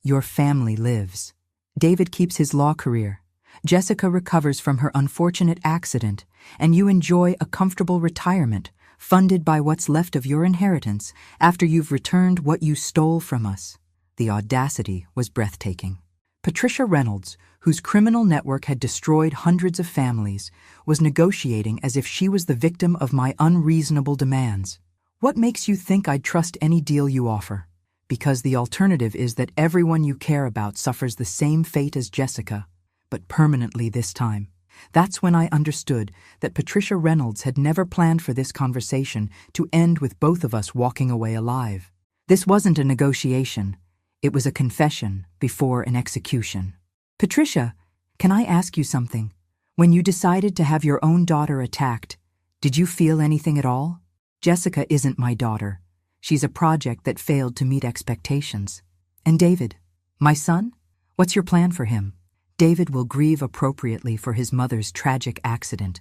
your family lives. David keeps his law career. Jessica recovers from her unfortunate accident, and you enjoy a comfortable retirement, funded by what's left of your inheritance after you've returned what you stole from us. The audacity was breathtaking. Patricia Reynolds, whose criminal network had destroyed hundreds of families, was negotiating as if she was the victim of my unreasonable demands. What makes you think I'd trust any deal you offer? Because the alternative is that everyone you care about suffers the same fate as Jessica, but permanently this time. That's when I understood that Patricia Reynolds had never planned for this conversation to end with both of us walking away alive. This wasn't a negotiation. It was a confession before an execution. Patricia, can I ask you something? When you decided to have your own daughter attacked, did you feel anything at all? Jessica isn't my daughter. She's a project that failed to meet expectations. And David, my son? What's your plan for him? David will grieve appropriately for his mother's tragic accident.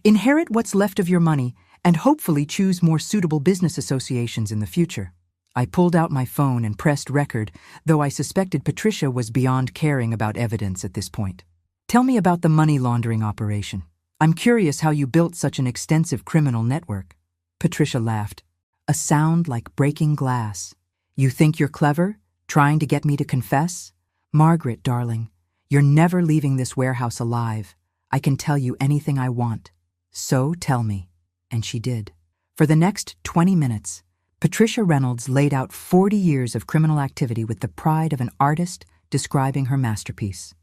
Inherit what's left of your money and hopefully choose more suitable business associations in the future. I pulled out my phone and pressed record, though I suspected Patricia was beyond caring about evidence at this point. Tell me about the money laundering operation. I'm curious how you built such an extensive criminal network. Patricia laughed. A sound like breaking glass. You think you're clever, trying to get me to confess? Margaret, darling, you're never leaving this warehouse alive. I can tell you anything I want. So tell me. And she did. For the next 20 minutes, Patricia Reynolds laid out 40 years of criminal activity with the pride of an artist describing her masterpiece.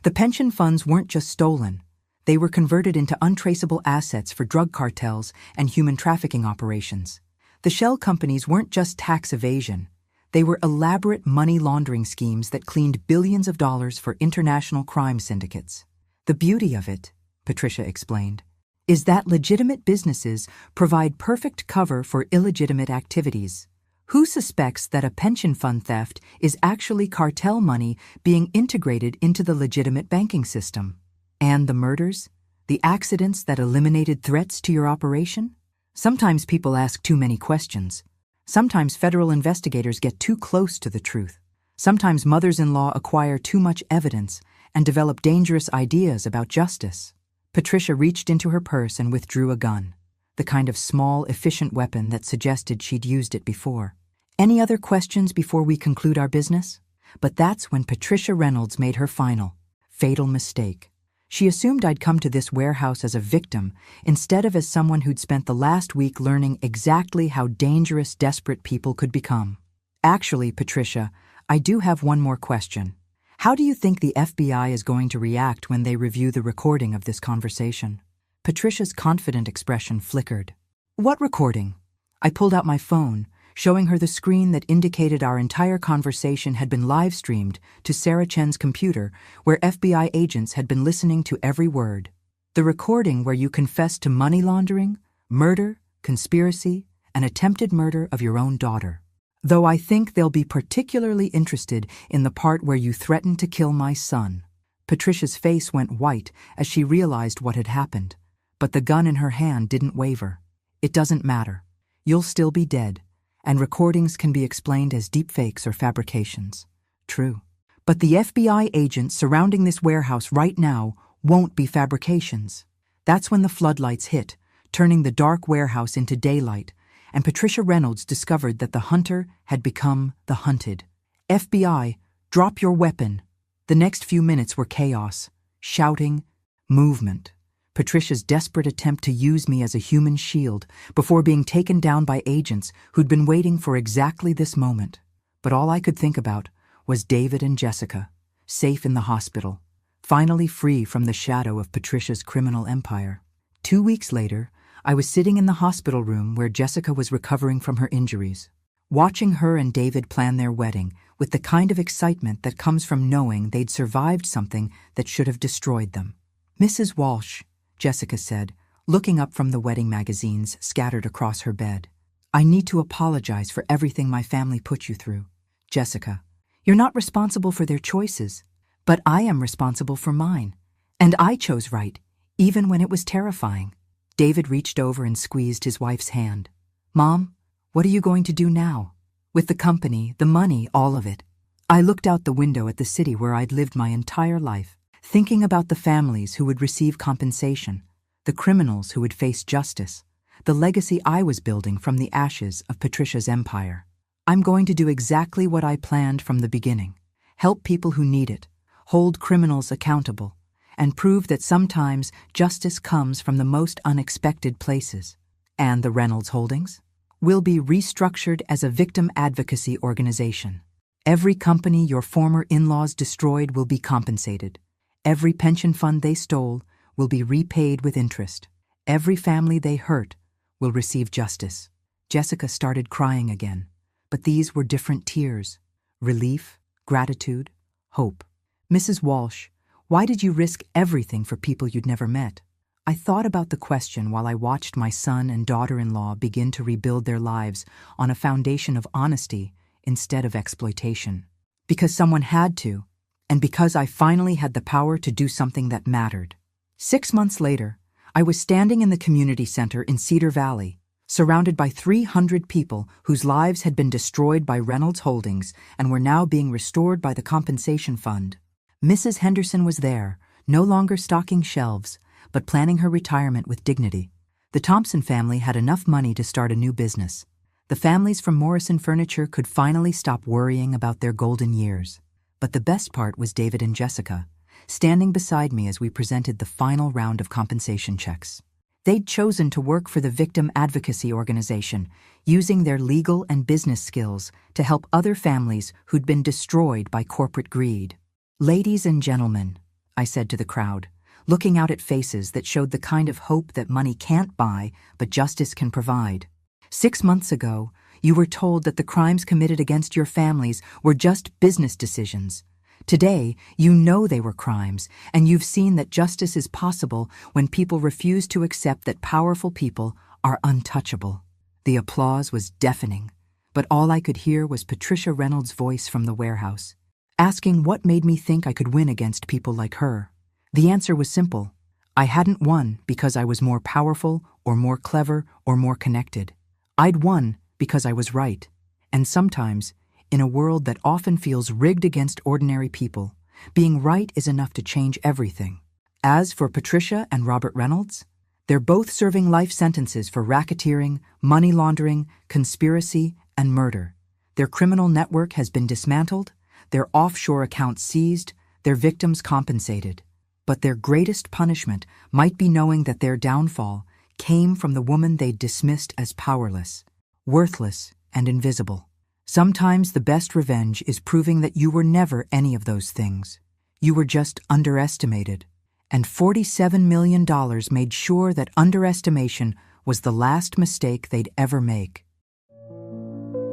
The pension funds weren't just stolen. They were converted into untraceable assets for drug cartels and human trafficking operations. The shell companies weren't just tax evasion. They were elaborate money laundering schemes that cleaned billions of dollars for international crime syndicates. The beauty of it, Patricia explained, is that legitimate businesses provide perfect cover for illegitimate activities. Who suspects that a pension fund theft is actually cartel money being integrated into the legitimate banking system? And the murders? The accidents that eliminated threats to your operation? Sometimes people ask too many questions. Sometimes federal investigators get too close to the truth. Sometimes mothers-in-law acquire too much evidence and develop dangerous ideas about justice. Patricia reached into her purse and withdrew a gun, the kind of small, efficient weapon that suggested she'd used it before. Any other questions before we conclude our business? But that's when Patricia Reynolds made her final, fatal mistake. She assumed I'd come to this warehouse as a victim instead of as someone who'd spent the last week learning exactly how dangerous desperate people could become. Actually, Patricia, I do have one more question. How do you think the FBI is going to react when they review the recording of this conversation? Patricia's confident expression flickered. What recording? I pulled out my phone, showing her the screen that indicated our entire conversation had been live-streamed to Sarah Chen's computer, where FBI agents had been listening to every word. The recording where you confessed to money laundering, murder, conspiracy, and attempted murder of your own daughter. Though I think they'll be particularly interested in the part where you threatened to kill my son. Patricia's face went white as she realized what had happened, but the gun in her hand didn't waver. It doesn't matter. You'll still be dead, and recordings can be explained as deepfakes or fabrications. True. But the FBI agents surrounding this warehouse right now won't be fabrications. That's when the floodlights hit, turning the dark warehouse into daylight, and Patricia Reynolds discovered that the hunter had become the hunted. FBI, drop your weapon. The next few minutes were chaos, shouting, movement. Patricia's desperate attempt to use me as a human shield before being taken down by agents who'd been waiting for exactly this moment. But all I could think about was David and Jessica, safe in the hospital, finally free from the shadow of Patricia's criminal empire. 2 weeks later, I was sitting in the hospital room where Jessica was recovering from her injuries, watching her and David plan their wedding with the kind of excitement that comes from knowing they'd survived something that should have destroyed them. Mrs. Walsh, Jessica said, looking up from the wedding magazines scattered across her bed. I need to apologize for everything my family put you through. Jessica, you're not responsible for their choices, but I am responsible for mine. And I chose right, even when it was terrifying. David reached over and squeezed his wife's hand. Mom, what are you going to do now? With the company, the money, all of it. I looked out the window at the city where I'd lived my entire life, thinking about the families who would receive compensation, the criminals who would face justice, the legacy I was building from the ashes of Patricia's empire. I'm going to do exactly what I planned from the beginning. Help people who need it, hold criminals accountable, and prove that sometimes justice comes from the most unexpected places. And the Reynolds Holdings will be restructured as a victim advocacy organization. Every company your former in-laws destroyed will be compensated. Every pension fund they stole will be repaid with interest. Every family they hurt will receive justice. Jessica started crying again, but these were different tears: relief, gratitude, hope. Mrs. Walsh, why did you risk everything for people you'd never met? I thought about the question while I watched my son and daughter-in-law begin to rebuild their lives on a foundation of honesty instead of exploitation. Because someone had to, and because I finally had the power to do something that mattered. 6 months later, I was standing in the community center in Cedar Valley, surrounded by 300 people whose lives had been destroyed by Reynolds Holdings and were now being restored by the compensation fund. Mrs. Henderson was there, no longer stocking shelves, but planning her retirement with dignity. The Thompson family had enough money to start a new business. The families from Morrison Furniture could finally stop worrying about their golden years. But the best part was David and Jessica, standing beside me as we presented the final round of compensation checks. They'd chosen to work for the victim advocacy organization, using their legal and business skills to help other families who'd been destroyed by corporate greed. "Ladies and gentlemen," I said to the crowd, looking out at faces that showed the kind of hope that money can't buy but justice can provide. 6 months ago, you were told that the crimes committed against your families were just business decisions. Today, you know they were crimes, and you've seen that justice is possible when people refuse to accept that powerful people are untouchable. The applause was deafening, but all I could hear was Patricia Reynolds' voice from the warehouse, asking what made me think I could win against people like her. The answer was simple. I hadn't won because I was more powerful or more clever or more connected. I'd won because I was right. And sometimes, in a world that often feels rigged against ordinary people, being right is enough to change everything. As for Patricia and Robert Reynolds, they're both serving life sentences for racketeering, money laundering, conspiracy, and murder. Their criminal network has been dismantled, their offshore accounts seized, their victims compensated. But their greatest punishment might be knowing that their downfall came from the woman they'd dismissed as powerless, worthless, and invisible. Sometimes the best revenge is proving that you were never any of those things. You were just underestimated. And $47 million made sure that underestimation was the last mistake they'd ever make.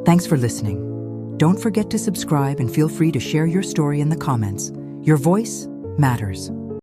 Thanks for listening. Don't forget to subscribe and feel free to share your story in the comments. Your voice matters.